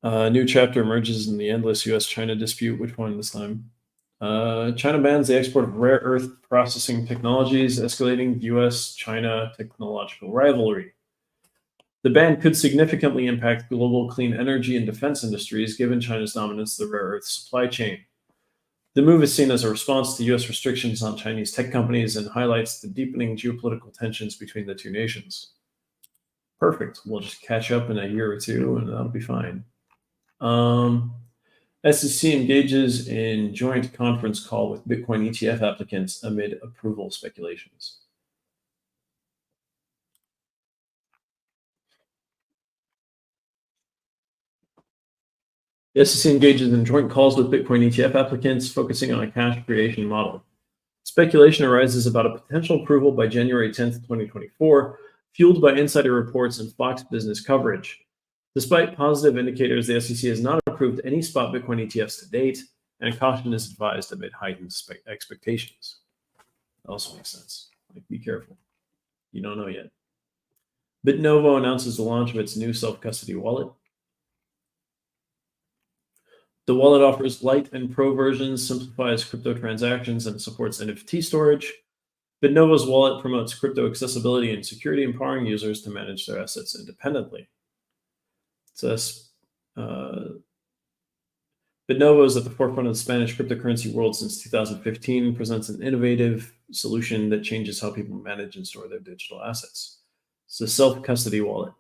[SPEAKER 1] A new chapter emerges in the endless US-China dispute. Which one this time? China bans the export of rare earth processing technologies, escalating US-China technological rivalry. The ban could significantly impact global clean energy and defense industries, given China's dominance of the rare earth supply chain. The move is seen as a response to US restrictions on Chinese tech companies and highlights the deepening geopolitical tensions between the two nations. Perfect. We'll just catch up in a year or two, and that'll be fine. SEC engages in joint conference call with Bitcoin ETF applicants amid approval speculations. The SEC engages in joint calls with Bitcoin ETF applicants, focusing on a cash creation model. Speculation arises about a potential approval by January 10th, 2024, fueled by insider reports and Fox Business coverage. Despite positive indicators, the SEC has not approved any spot Bitcoin ETFs to date, and caution is advised amid heightened expectations. That also makes sense. Like, be careful. You don't know yet. BitNovo announces the launch of its new self-custody wallet. The wallet offers light and pro versions, simplifies crypto transactions, and supports NFT storage. BitNovo's wallet promotes crypto accessibility and security, empowering users to manage their assets independently. It says BitNovo is at the forefront of the Spanish cryptocurrency world since 2015 and presents an innovative solution that changes how people manage and store their digital assets. It's a self-custody wallet.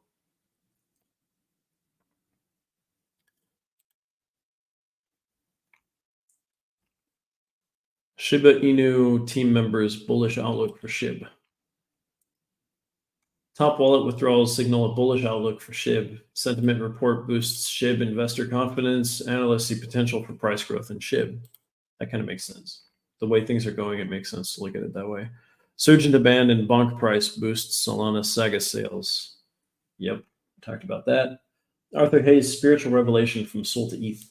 [SPEAKER 1] Shiba Inu team members bullish outlook for SHIB. Top wallet withdrawals signal a bullish outlook for SHIB. Sentiment report boosts SHIB investor confidence. Analysts see potential for price growth in SHIB. That kind of makes sense. The way things are going, it makes sense to look at it that way. Surge in demand and bonk price boosts Solana Saga sales. Yep, talked about that. Arthur Hayes' spiritual revelation from Sol to ETH.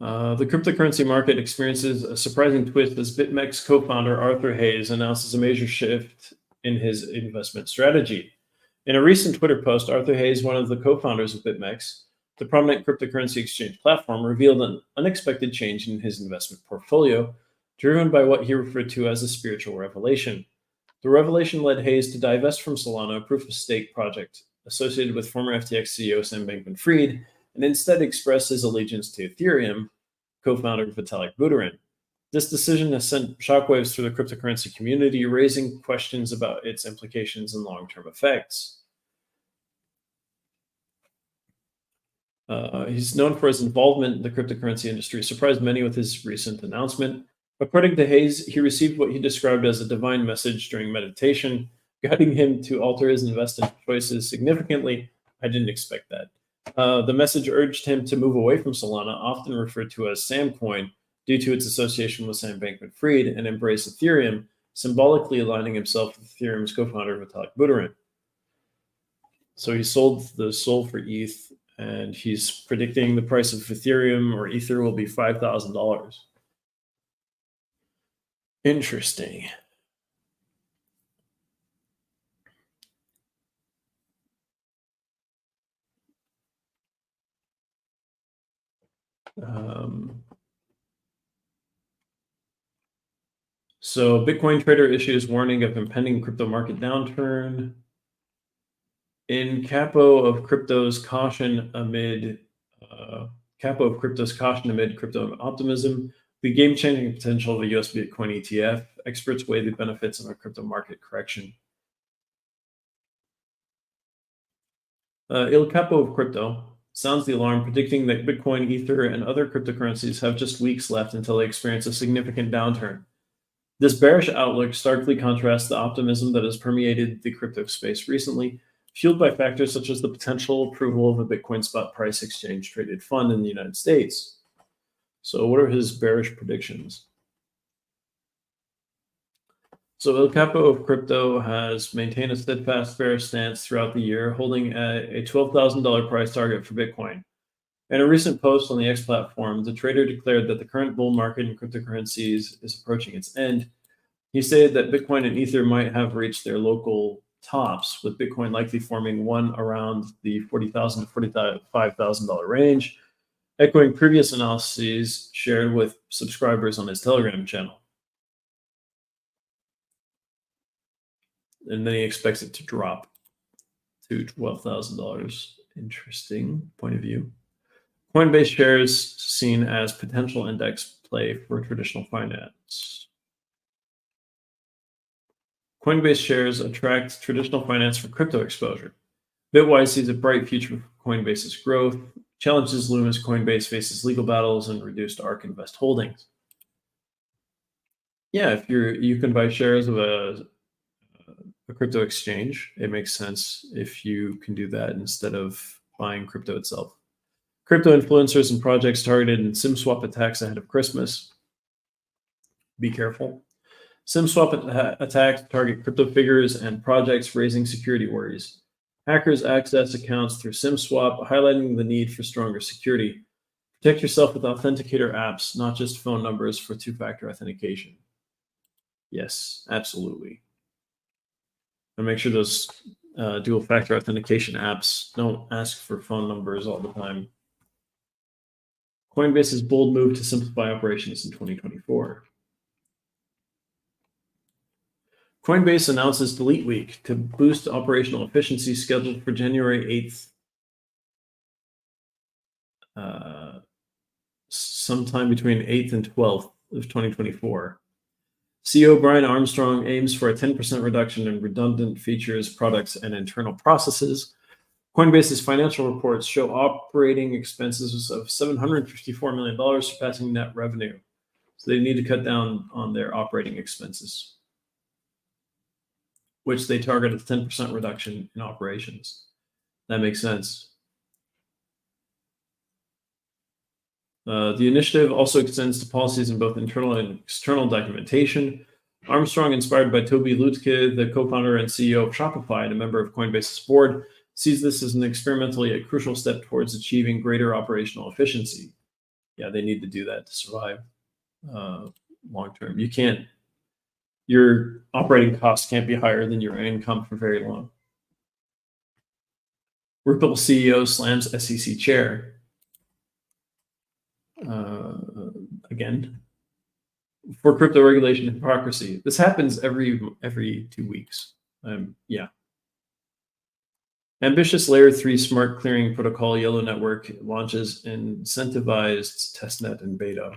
[SPEAKER 1] The cryptocurrency market experiences a surprising twist as BitMEX co-founder Arthur Hayes announces a major shift in his investment strategy. In a recent Twitter post, Arthur Hayes, one of the co-founders of BitMEX, the prominent cryptocurrency exchange platform, revealed an unexpected change in his investment portfolio, driven by what he referred to as a spiritual revelation. The revelation led Hayes to divest from Solana, a proof-of-stake project associated with former FTX CEO Sam Bankman-Fried, and instead express his allegiance to Ethereum, co-founder Vitalik Buterin. This decision has sent shockwaves through the cryptocurrency community, raising questions about its implications and long-term effects. He's known for his involvement in the cryptocurrency industry, surprised many with his recent announcement. According to Hayes, he received what he described as a divine message during meditation, guiding him to alter his investment choices significantly. I didn't expect that. The message urged him to move away from Solana, often referred to as Samcoin, due to its association with Sam Bankman-Fried, and embrace Ethereum, symbolically aligning himself with Ethereum's co-founder Vitalik Buterin. So he sold the soul for ETH, and he's predicting the price of Ethereum or Ether will be $5,000. Interesting. So Bitcoin trader issues warning of impending crypto market downturn. In capo of crypto's caution amid crypto optimism, the game-changing potential of a US Bitcoin ETF, experts weigh the benefits of a crypto market correction. Il Capo of Crypto sounds the alarm, predicting that Bitcoin, Ether, and other cryptocurrencies have just weeks left until they experience a significant downturn. This bearish outlook starkly contrasts the optimism that has permeated the crypto space recently, fueled by factors such as the potential approval of a Bitcoin spot price exchange traded fund in the United States. So what are his bearish predictions? So Il Capo of Crypto has maintained a steadfast bearish stance throughout the year, holding a $12,000 price target for Bitcoin. In a recent post on the X platform, the trader declared that the current bull market in cryptocurrencies is approaching its end. He stated that Bitcoin and Ether might have reached their local tops, with Bitcoin likely forming one around the $40,000 to $45,000 range, echoing previous analyses shared with subscribers on his Telegram channel. And then he expects it to drop to $12,000. Interesting point of view. Coinbase shares seen as potential index play for traditional finance. Coinbase shares attract traditional finance for crypto exposure. Bitwise sees a bright future for Coinbase's growth. Challenges loom as Coinbase faces legal battles and reduced ARK Invest holdings. Yeah, if you can buy shares of a crypto exchange, it makes sense if you can do that instead of buying crypto itself. Crypto influencers and projects targeted in SIM swap attacks ahead of Christmas. Be careful. SIM swap attacks target crypto figures and projects, raising security worries. Hackers access accounts through SIM swap, highlighting the need for stronger security. Protect yourself with authenticator apps, not just phone numbers for two-factor authentication. Yes, absolutely. And make sure those dual-factor authentication apps don't ask for phone numbers all the time. Coinbase's bold move to simplify operations in 2024. Coinbase announces Delete Week to boost operational efficiency, scheduled for January 8th, sometime between 8th and 12th of 2024. CEO Brian Armstrong aims for a 10% reduction in redundant features, products, and internal processes. Coinbase's financial reports show operating expenses of $754 million, surpassing net revenue. So they need to cut down on their operating expenses, which they target a 10% reduction in operations. That makes sense. The initiative also extends to policies in both internal and external documentation. Armstrong, inspired by Toby Lutke, the co-founder and CEO of Shopify and a member of Coinbase's board, sees this as an experimental yet crucial step towards achieving greater operational efficiency. Yeah, they need to do that to survive long term. Your operating costs can't be higher than your income for very long. Ripple CEO slams SEC chair. Again, for crypto regulation hypocrisy. This happens every 2 weeks. Yeah. Ambitious Layer 3 smart clearing protocol Yellow Network launches incentivized testnet and beta.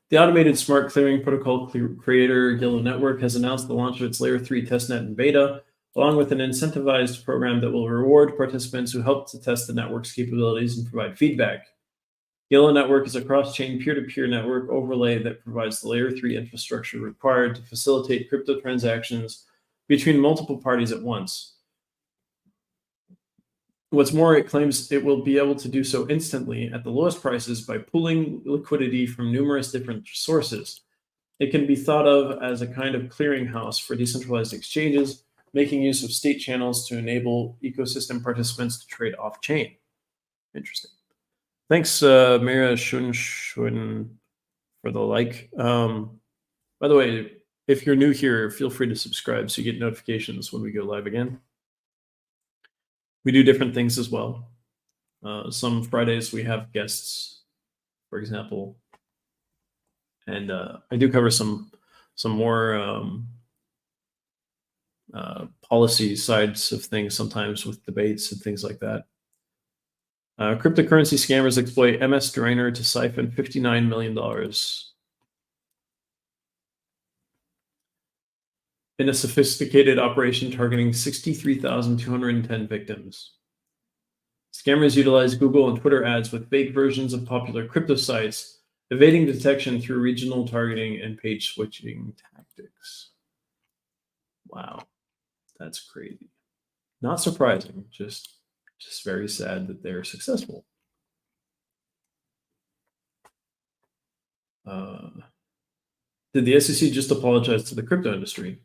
[SPEAKER 1] The automated smart clearing protocol creator Yellow Network has announced the launch of its Layer 3 testnet and beta, along with an incentivized program that will reward participants who help to test the network's capabilities and provide feedback. Yellow Network is a cross-chain peer-to-peer network overlay that provides the Layer 3 infrastructure required to facilitate crypto transactions between multiple parties at once. What's more, it claims it will be able to do so instantly at the lowest prices by pooling liquidity from numerous different sources. It can be thought of as a kind of clearinghouse for decentralized exchanges, making use of state channels to enable ecosystem participants to trade off-chain. Interesting. Thanks, Mira Shun, for the like. By the way, if you're new here, feel free to subscribe so you get notifications when we go live again. We do different things as well. Some Fridays we have guests, for example, and I do cover some more policy sides of things sometimes with debates and things like that. Cryptocurrency scammers exploit MS Drainer to siphon $59 million in a sophisticated operation targeting 63,210 victims. Scammers utilize Google and Twitter ads with fake versions of popular crypto sites, evading detection through regional targeting and page switching tactics. Wow, that's crazy. Not surprising, just very sad that they're successful. Did the SEC just apologize to the crypto industry?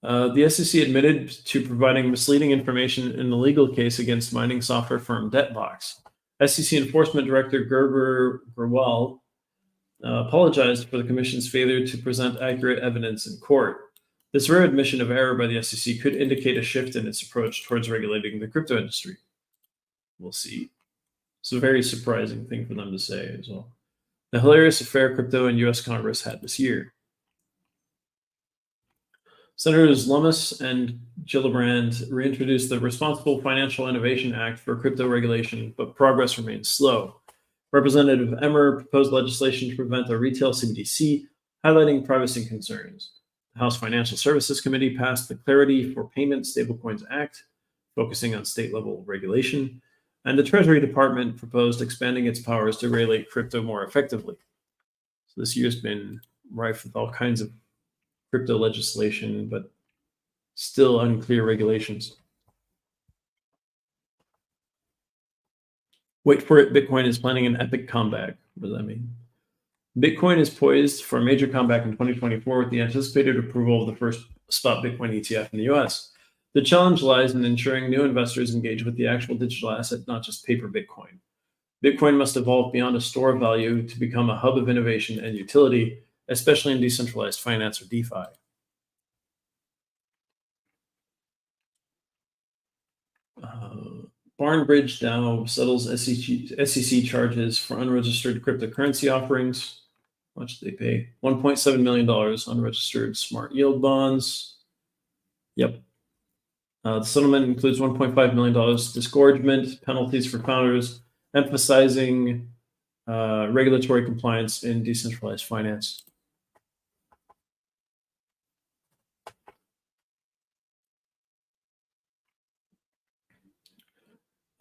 [SPEAKER 1] The SEC admitted to providing misleading information in the legal case against mining software firm Debtbox. SEC Enforcement Director Gerber Grewal apologized for the commission's failure to present accurate evidence in court. This rare admission of error by the SEC could indicate a shift in its approach towards regulating the crypto industry. We'll see. It's a very surprising thing for them to say as well. The hilarious affair crypto and U.S. Congress had this year. Senators Lummis and Gillibrand reintroduced the Responsible Financial Innovation Act for crypto regulation, but progress remains slow. Representative Emmer proposed legislation to prevent a retail CBDC, highlighting privacy concerns. The House Financial Services Committee passed the Clarity for Payment Stablecoins Act, focusing on state-level regulation, and the Treasury Department proposed expanding its powers to regulate crypto more effectively. So this year's been rife with all kinds of crypto legislation, but still unclear regulations. Wait for it, Bitcoin is planning an epic comeback. What does that mean? Bitcoin is poised for a major comeback in 2024 with the anticipated approval of the first spot Bitcoin ETF in the US. The challenge lies in ensuring new investors engage with the actual digital asset, not just paper Bitcoin. Bitcoin must evolve beyond a store of value to become a hub of innovation and utility, especially in decentralized finance or DeFi. Barnbridge now settles SEC charges for unregistered cryptocurrency offerings. How much did they pay? $1.7 million unregistered smart yield bonds. Yep. The settlement includes $1.5 million disgorgement, penalties for founders, emphasizing regulatory compliance in decentralized finance.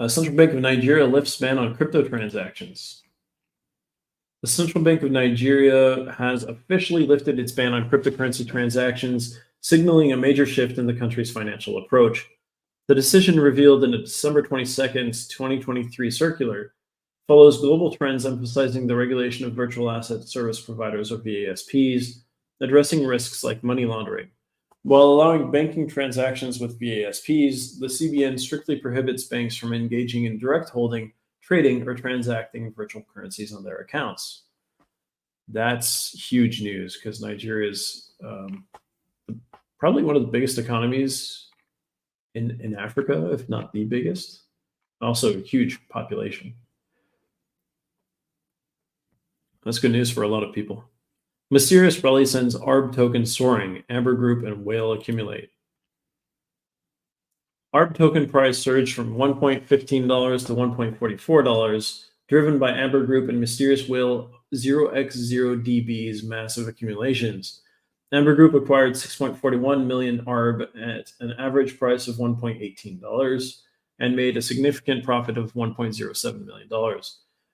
[SPEAKER 1] Central Bank of Nigeria lifts ban on crypto transactions. The Central Bank of Nigeria has officially lifted its ban on cryptocurrency transactions, signaling a major shift in the country's financial approach. The decision, revealed in a December 22nd, 2023 circular, follows global trends emphasizing the regulation of virtual asset service providers, or VASPs, addressing risks like money laundering. While allowing banking transactions with VASPs, the CBN strictly prohibits banks from engaging in direct holding, trading, or transacting virtual currencies on their accounts. That's huge news because Nigeria is probably one of the biggest economies in Africa, if not the biggest. Also a huge population. That's good news for a lot of people. Mysterious rally sends ARB token soaring. Amber Group and Whale accumulate. ARB token price surged from $1.15 to $1.44, driven by Amber Group and Mysterious Whale 0x0db's massive accumulations. Amber Group acquired 6.41 million ARB at an average price of $1.18 and made a significant profit of $1.07 million.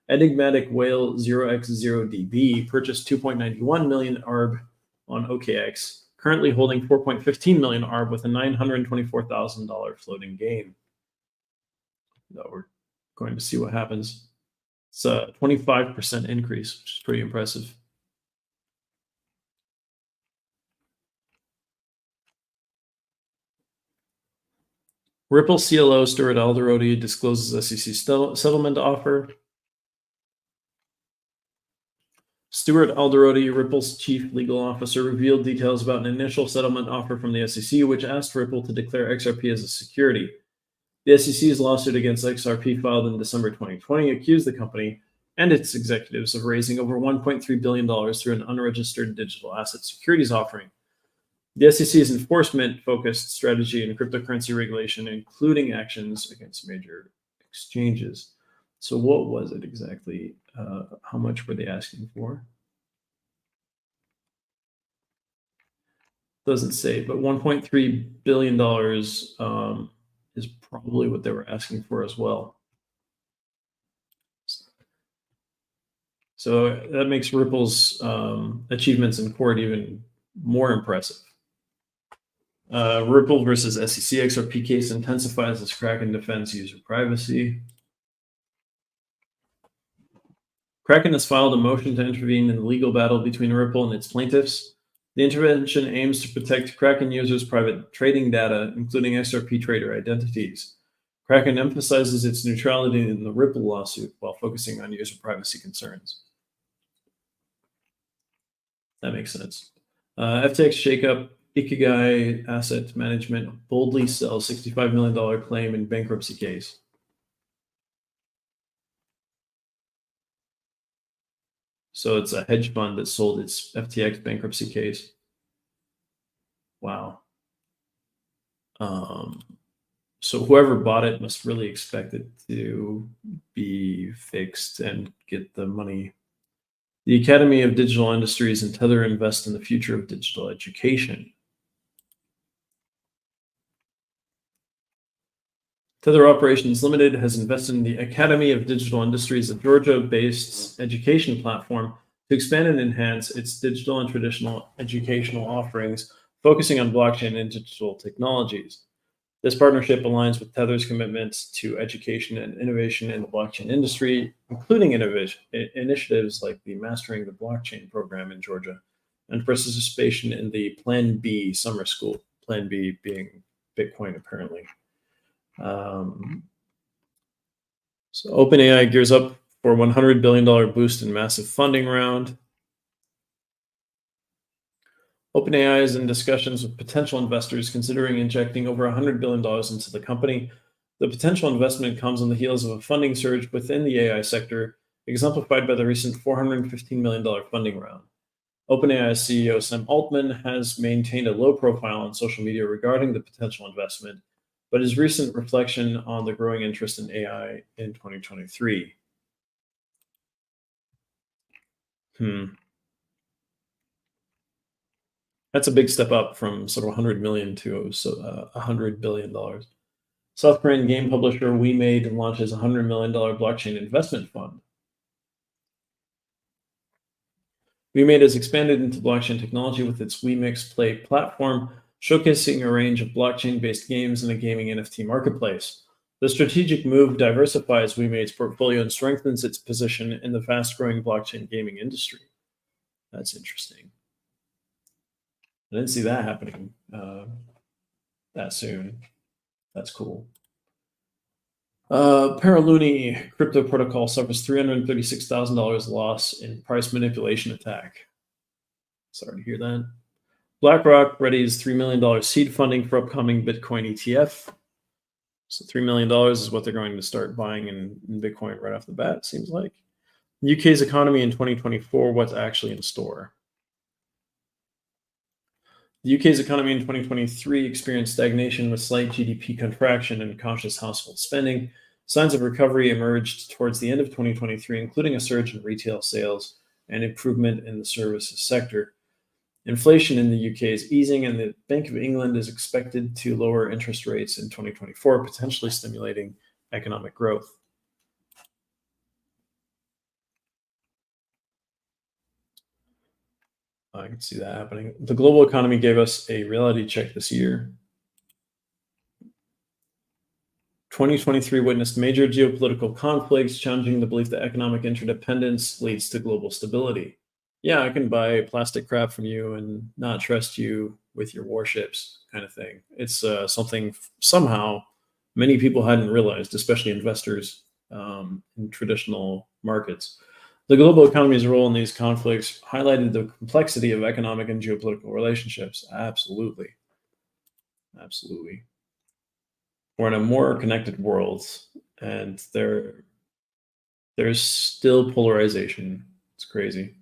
[SPEAKER 1] Enigmatic Whale 0x0db purchased 2.91 million ARB on OKX, currently holding 4.15 million ARB with a $924,000 floating gain. So we're going to see what happens. It's a 25% increase, which is pretty impressive. Ripple CLO Stuart Alderodi discloses SEC settlement offer. Stuart Alderodi, Ripple's chief legal officer, revealed details about an initial settlement offer from the SEC, which asked Ripple to declare XRP as a security. The SEC's lawsuit against XRP, filed in December 2020, accused the company and its executives of raising over $1.3 billion through an unregistered digital asset securities offering. The SEC's enforcement-focused strategy in cryptocurrency regulation, including actions against major exchanges. So what was it exactly? How much were they asking for? Doesn't say, but $1.3 billion is probably what they were asking for as well. So that makes Ripple's achievements in court even more impressive. Ripple versus SEC XRP case intensifies as Kraken defends user privacy. Kraken has filed a motion to intervene in the legal battle between Ripple and its plaintiffs. The intervention aims to protect Kraken users' private trading data, including XRP trader identities. Kraken emphasizes its neutrality in the Ripple lawsuit while focusing on user privacy concerns. That makes sense. FTX shakeup. Ikigai Asset Management boldly sells $65 million claim in bankruptcy case. So it's a hedge fund that sold its FTX bankruptcy case. Wow. So whoever bought it must really expect it to be fixed and get the money. The Academy of Digital Industries and Tether invest in the future of digital education. Tether Operations Limited has invested in the Academy of Digital Industries, a Georgia-based education platform to expand and enhance its digital and traditional educational offerings, focusing on blockchain and digital technologies. This partnership aligns with Tether's commitments to education and innovation in the blockchain industry, including initiatives like the Mastering the Blockchain program in Georgia and participation in the Plan B summer school, Plan B being Bitcoin, apparently. So OpenAI gears up for a $100 billion boost in massive funding round. OpenAI is in discussions with potential investors considering injecting over $100 billion into the company. The potential investment comes on the heels of a funding surge within the AI sector, exemplified by the recent $415 million funding round. OpenAI's CEO Sam Altman has maintained a low profile on social media regarding the potential investment, but his recent reflection on the growing interest in AI in 2023. That's a big step up from sort of 100 million to $100 billion. South Korean game publisher WeMade launches a $100 million blockchain investment fund. WeMade has expanded into blockchain technology with its WeMix Play platform, showcasing a range of blockchain-based games in a gaming NFT marketplace. The strategic move diversifies WeMade's portfolio and strengthens its position in the fast-growing blockchain gaming industry. That's interesting. I didn't see that happening that soon. That's cool. Paraluni crypto protocol suffers $336,000 loss in price manipulation attack. Sorry to hear that. BlackRock readies $3 million seed funding for upcoming Bitcoin ETF. So $3 million is what they're going to start buying in Bitcoin right off the bat, it seems like. UK's economy in 2024, what's actually in store? The UK's economy in 2023 experienced stagnation with slight GDP contraction and cautious household spending. Signs of recovery emerged towards the end of 2023, including a surge in retail sales and improvement in the services sector. Inflation in the UK is easing, and the Bank of England is expected to lower interest rates in 2024, potentially stimulating economic growth. I can see that happening. The global economy gave us a reality check this year. 2023 witnessed major geopolitical conflicts, challenging the belief that economic interdependence leads to global stability. Yeah, I can buy plastic crap from you and not trust you with your warships, kind of thing. It's something somehow many people hadn't realized, especially investors in traditional markets. The global economy's role in these conflicts highlighted the complexity of economic and geopolitical relationships. Absolutely. Absolutely. We're in a more connected world, and there's still polarization. It's crazy.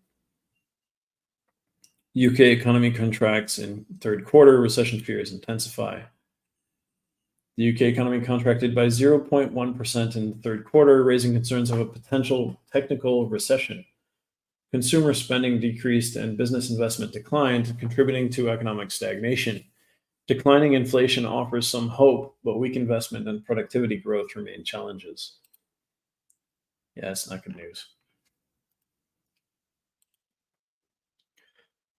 [SPEAKER 1] UK economy contracts in third quarter, recession fears intensify. The UK economy contracted by 0.1% in the third quarter, raising concerns of a potential technical recession. Consumer spending decreased and business investment declined, contributing to economic stagnation. Declining inflation offers some hope, but weak investment and productivity growth remain challenges. Yeah, it's not good news.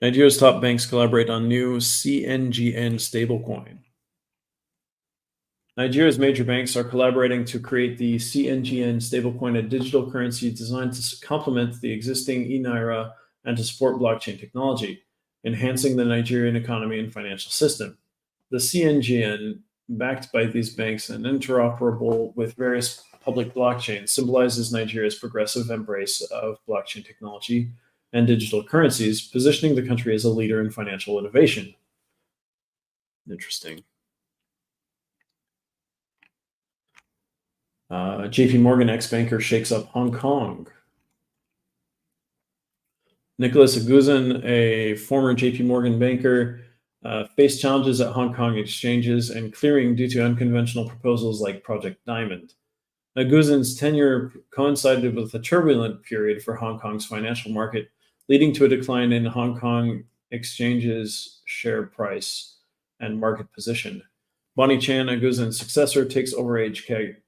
[SPEAKER 1] Nigeria's top banks collaborate on new CNGN stablecoin. Nigeria's major banks are collaborating to create the CNGN stablecoin, a digital currency designed to complement the existing e-Naira and to support blockchain technology, enhancing the Nigerian economy and financial system. The CNGN, backed by these banks and interoperable with various public blockchains, symbolizes Nigeria's progressive embrace of blockchain technology and digital currencies, positioning the country as a leader in financial innovation. Interesting. JP Morgan ex-banker shakes up Hong Kong. Nicholas Aguzin, a former JP Morgan banker, faced challenges at Hong Kong exchanges and clearing due to unconventional proposals like Project Diamond. Aguzin's tenure coincided with a turbulent period for Hong Kong's financial market, leading to a decline in Hong Kong exchanges' share price and market position. Bonnie Chan, Aguzin's successor, takes over HKEX,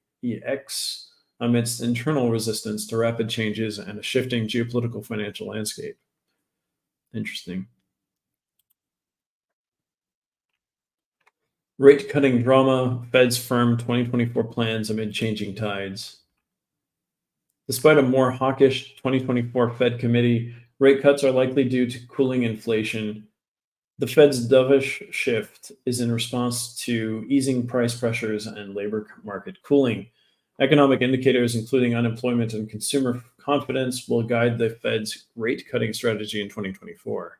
[SPEAKER 1] amidst internal resistance to rapid changes and a shifting geopolitical financial landscape. Interesting. Rate cutting drama, Fed's firm 2024 plans amid changing tides. Despite a more hawkish 2024 Fed committee, rate cuts are likely due to cooling inflation. The Fed's dovish shift is in response to easing price pressures and labor market cooling. Economic indicators, including unemployment and consumer confidence, will guide the Fed's rate cutting strategy in 2024.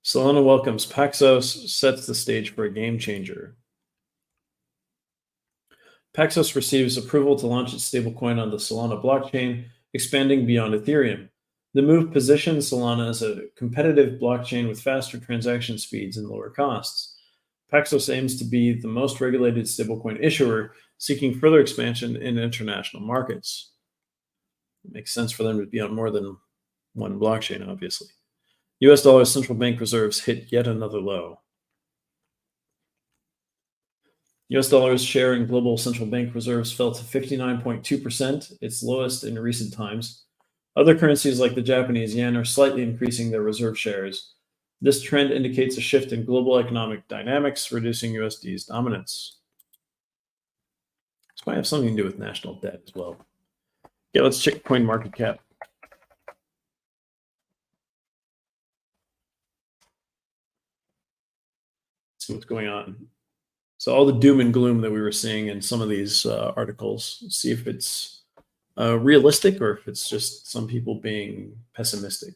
[SPEAKER 1] Solana welcomes Paxos, sets the stage for a game changer. Paxos receives approval to launch its stablecoin on the Solana blockchain, expanding beyond Ethereum. The move positions Solana as a competitive blockchain with faster transaction speeds and lower costs. Paxos aims to be the most regulated stablecoin issuer, seeking further expansion in international markets. It makes sense for them to be on more than one blockchain, obviously. US dollar central bank reserves hit yet another low. US dollar's share in global central bank reserves fell to 59.2%, its lowest in recent times. Other currencies like the Japanese yen are slightly increasing their reserve shares. This trend indicates a shift in global economic dynamics, reducing USD's dominance. This might have something to do with national debt as well. Yeah, let's check coin market cap. See what's going on. So all the doom and gloom that we were seeing in some of these articles, see if it's realistic or if it's just some people being pessimistic.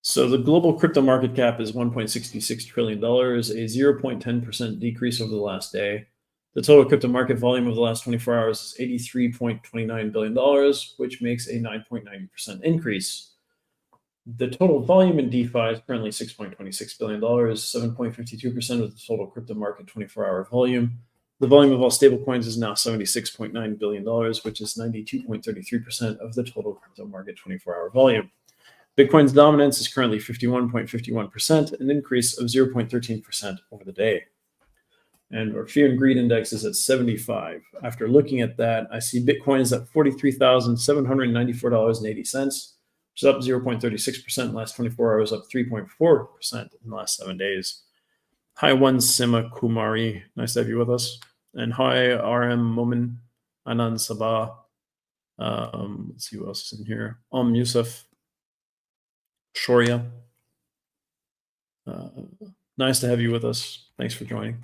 [SPEAKER 1] So the global crypto market cap is $1.66 trillion, a 0.10% decrease over the last day. The total crypto market volume of the last 24 hours is $83.29 billion, which makes a 9.90% increase. The total volume in DeFi is currently $6.26 billion, 7.52% of the total crypto market 24-hour volume. The volume of all stablecoins is now $76.9 billion, which is 92.33% of the total crypto market 24-hour volume. Bitcoin's dominance is currently 51.51%, an increase of 0.13% over the day. And our fear and greed index is at 75. After looking at that, I see Bitcoin is at $43,794.80. Which is up 0.36% in the last 24 hours, up 3.4% in the last 7 days. Hi, one Sima Kumari. Nice to have you with us. And hi, RM Momin, Anand Sabah. Let's see who else is in here. Yusuf, Shoria. Nice to have you with us. Thanks for joining.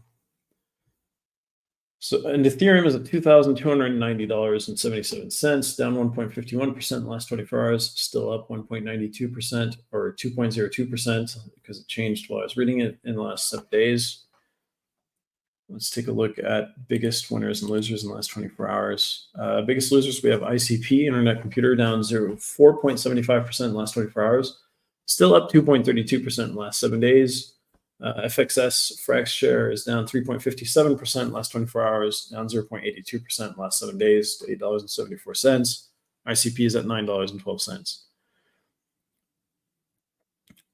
[SPEAKER 1] So, and Ethereum is at $2,290.77, down 1.51% in the last 24 hours, still up 1.92% or 2.02% because it changed while I was reading it in the last 7 days. Let's take a look at biggest winners and losers in the last 24 hours. Biggest losers, we have ICP, Internet Computer, down 4.75% in the last 24 hours, still up 2.32% in the last 7 days. FXS Frax share is down 3.57% in the last 24 hours, down 0.82% in the last 7 days to $8.74. ICP is at $9.12.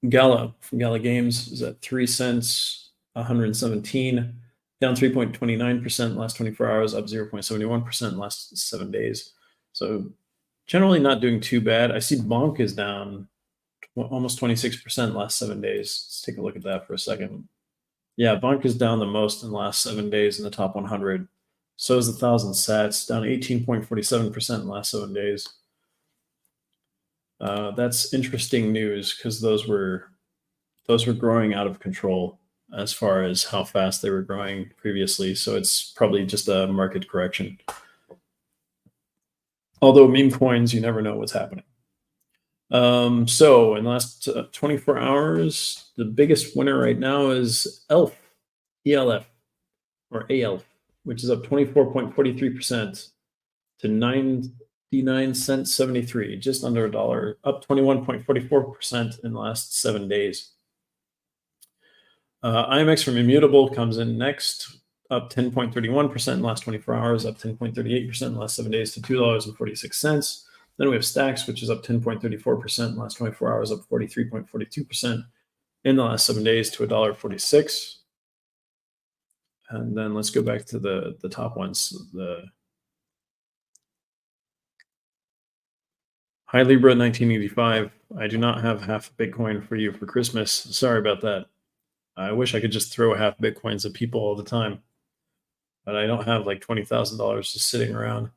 [SPEAKER 1] Gala from Gala Games is at 3 cents, 117, down 3.29% in the last 24 hours, up 0.71% in the last 7 days. So generally not doing too bad. I see Bonk is down almost 26% in the last 7 days. Let's take a look at that for a second. Yeah, Bonk is down the most in the last 7 days in the top 100. So is the 1,000 Sats, down 18.47% in the last 7 days. That's interesting news because those were growing out of control as far as how fast they were growing previously. So it's probably just a market correction. Although meme coins, you never know what's happening. So in the last 24 hours, the biggest winner right now is ELF, ELF, or ALF, which is up 24.43% to 99 cents 73, just under $1, up 21.44% in the last 7 days. IMX from Immutable comes in next, up 10.31% in the last 24 hours, up 10.38% in the last 7 days to $2.46. Then we have Stacks, which is up 10.34% in the last 24 hours, up 43.42% in the last 7 days to $1.46. And then let's go back to the top ones. The Hi Libra 1985. I do not have half Bitcoin for you for Christmas. Sorry about that. I wish I could just throw half Bitcoins at people all the time, but I don't have like $20,000 just sitting around.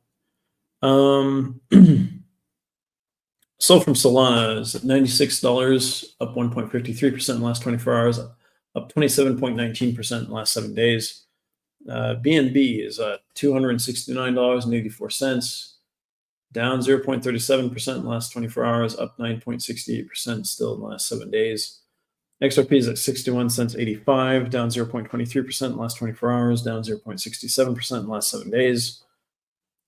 [SPEAKER 1] Sold from Solana is at $96, up 1.53% in the last 24 hours, up 27.19% in the last 7 days. BNB is at $269.84, down 0.37% in the last 24 hours, up 9.68% still in the last 7 days. XRP is at 61 cents 85, down 0.23% in the last 24 hours, down 0.67% in the last 7 days.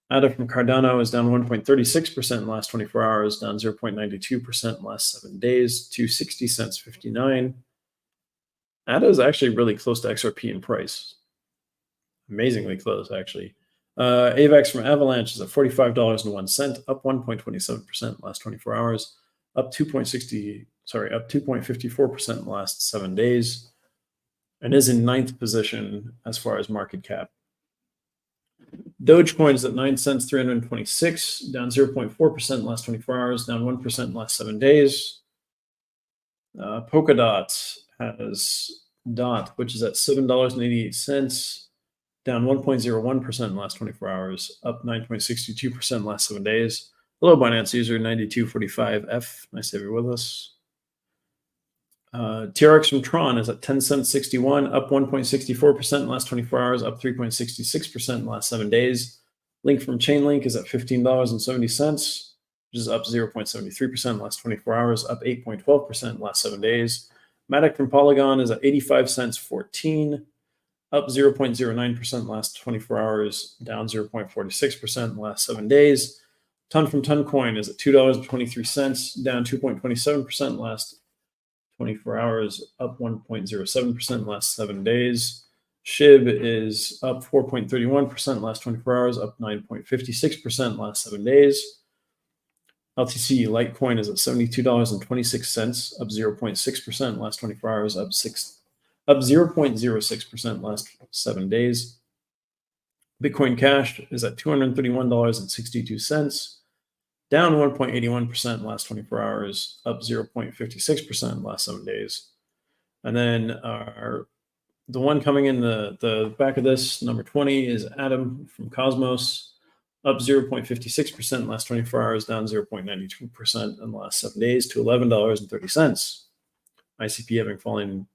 [SPEAKER 1] ADA from Cardano is down 1.36% in the last 24 hours, down 0.92% in the last 7 days to 60 cents 59. ADA is actually really close to XRP in price. Amazingly close, actually. AVAX from Avalanche is at $45.01, up 1.27% in the last 24 hours, up 2.54% in the last 7 days, and is in 9th position as far as market cap. Dogecoin is at 9 cents 326, down 0.4% in the last 24 hours, down 1% in the last 7 days. Polkadot has DOT, which is at $7.88, down 1.01% in the last 24 hours, up 9.62% in the last 7 days. Hello, Binance user 9245F. Nice to have you with us. TRX from Tron is at 10 cents 61, up 1.64% in the last 24 hours, up 3.66% in the last 7 days. Link from Chainlink is at $15.70, which is up 0.73% in the last 24 hours, up 8.12% in the last 7 days. Matic from Polygon is at 85 cents 14, up 0.09% in the last 24 hours, down 0.46% in the last 7 days. Ton from Toncoin is at $2.23, down 2.27% in the last 24 hours, up 1.07% in the last 7 days. SHIB is up 4.31% in the last 24 hours, up 9.56% in the last 7 days. LTC Litecoin is at $72.26, up 0.6% in the last 24 hours, up 0.06% in the last 7 days. Bitcoin Cash is at $231.62, down 1.81% in the last 24 hours, up 0.56% in the last 7 days. And then the one coming in the back of this, number 20, is Adam from Cosmos, up 0.56% in the last 24 hours, down 0.92% in the last 7 days to $11.30. ICP having fallen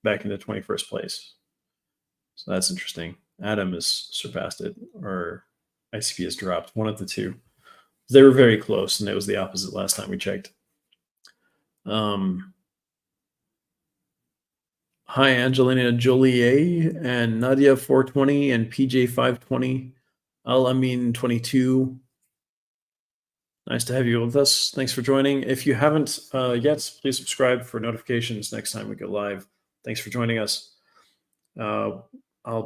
[SPEAKER 1] back into 21st place. So that's interesting. Adam has surpassed it, or ICP has dropped, one of the two. They were very close, and it was the opposite last time we checked. Hi, Angelina Jolie and Nadia 420 and PJ 520, Al-Amin 22. Nice to have you with us. Thanks for joining. If you haven't yet, please subscribe for notifications next time we go live. Thanks for joining us. I'll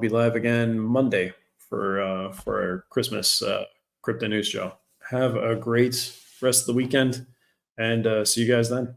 [SPEAKER 1] be live again Monday for our Christmas crypto news show. Have a great rest of the weekend, and see you guys then.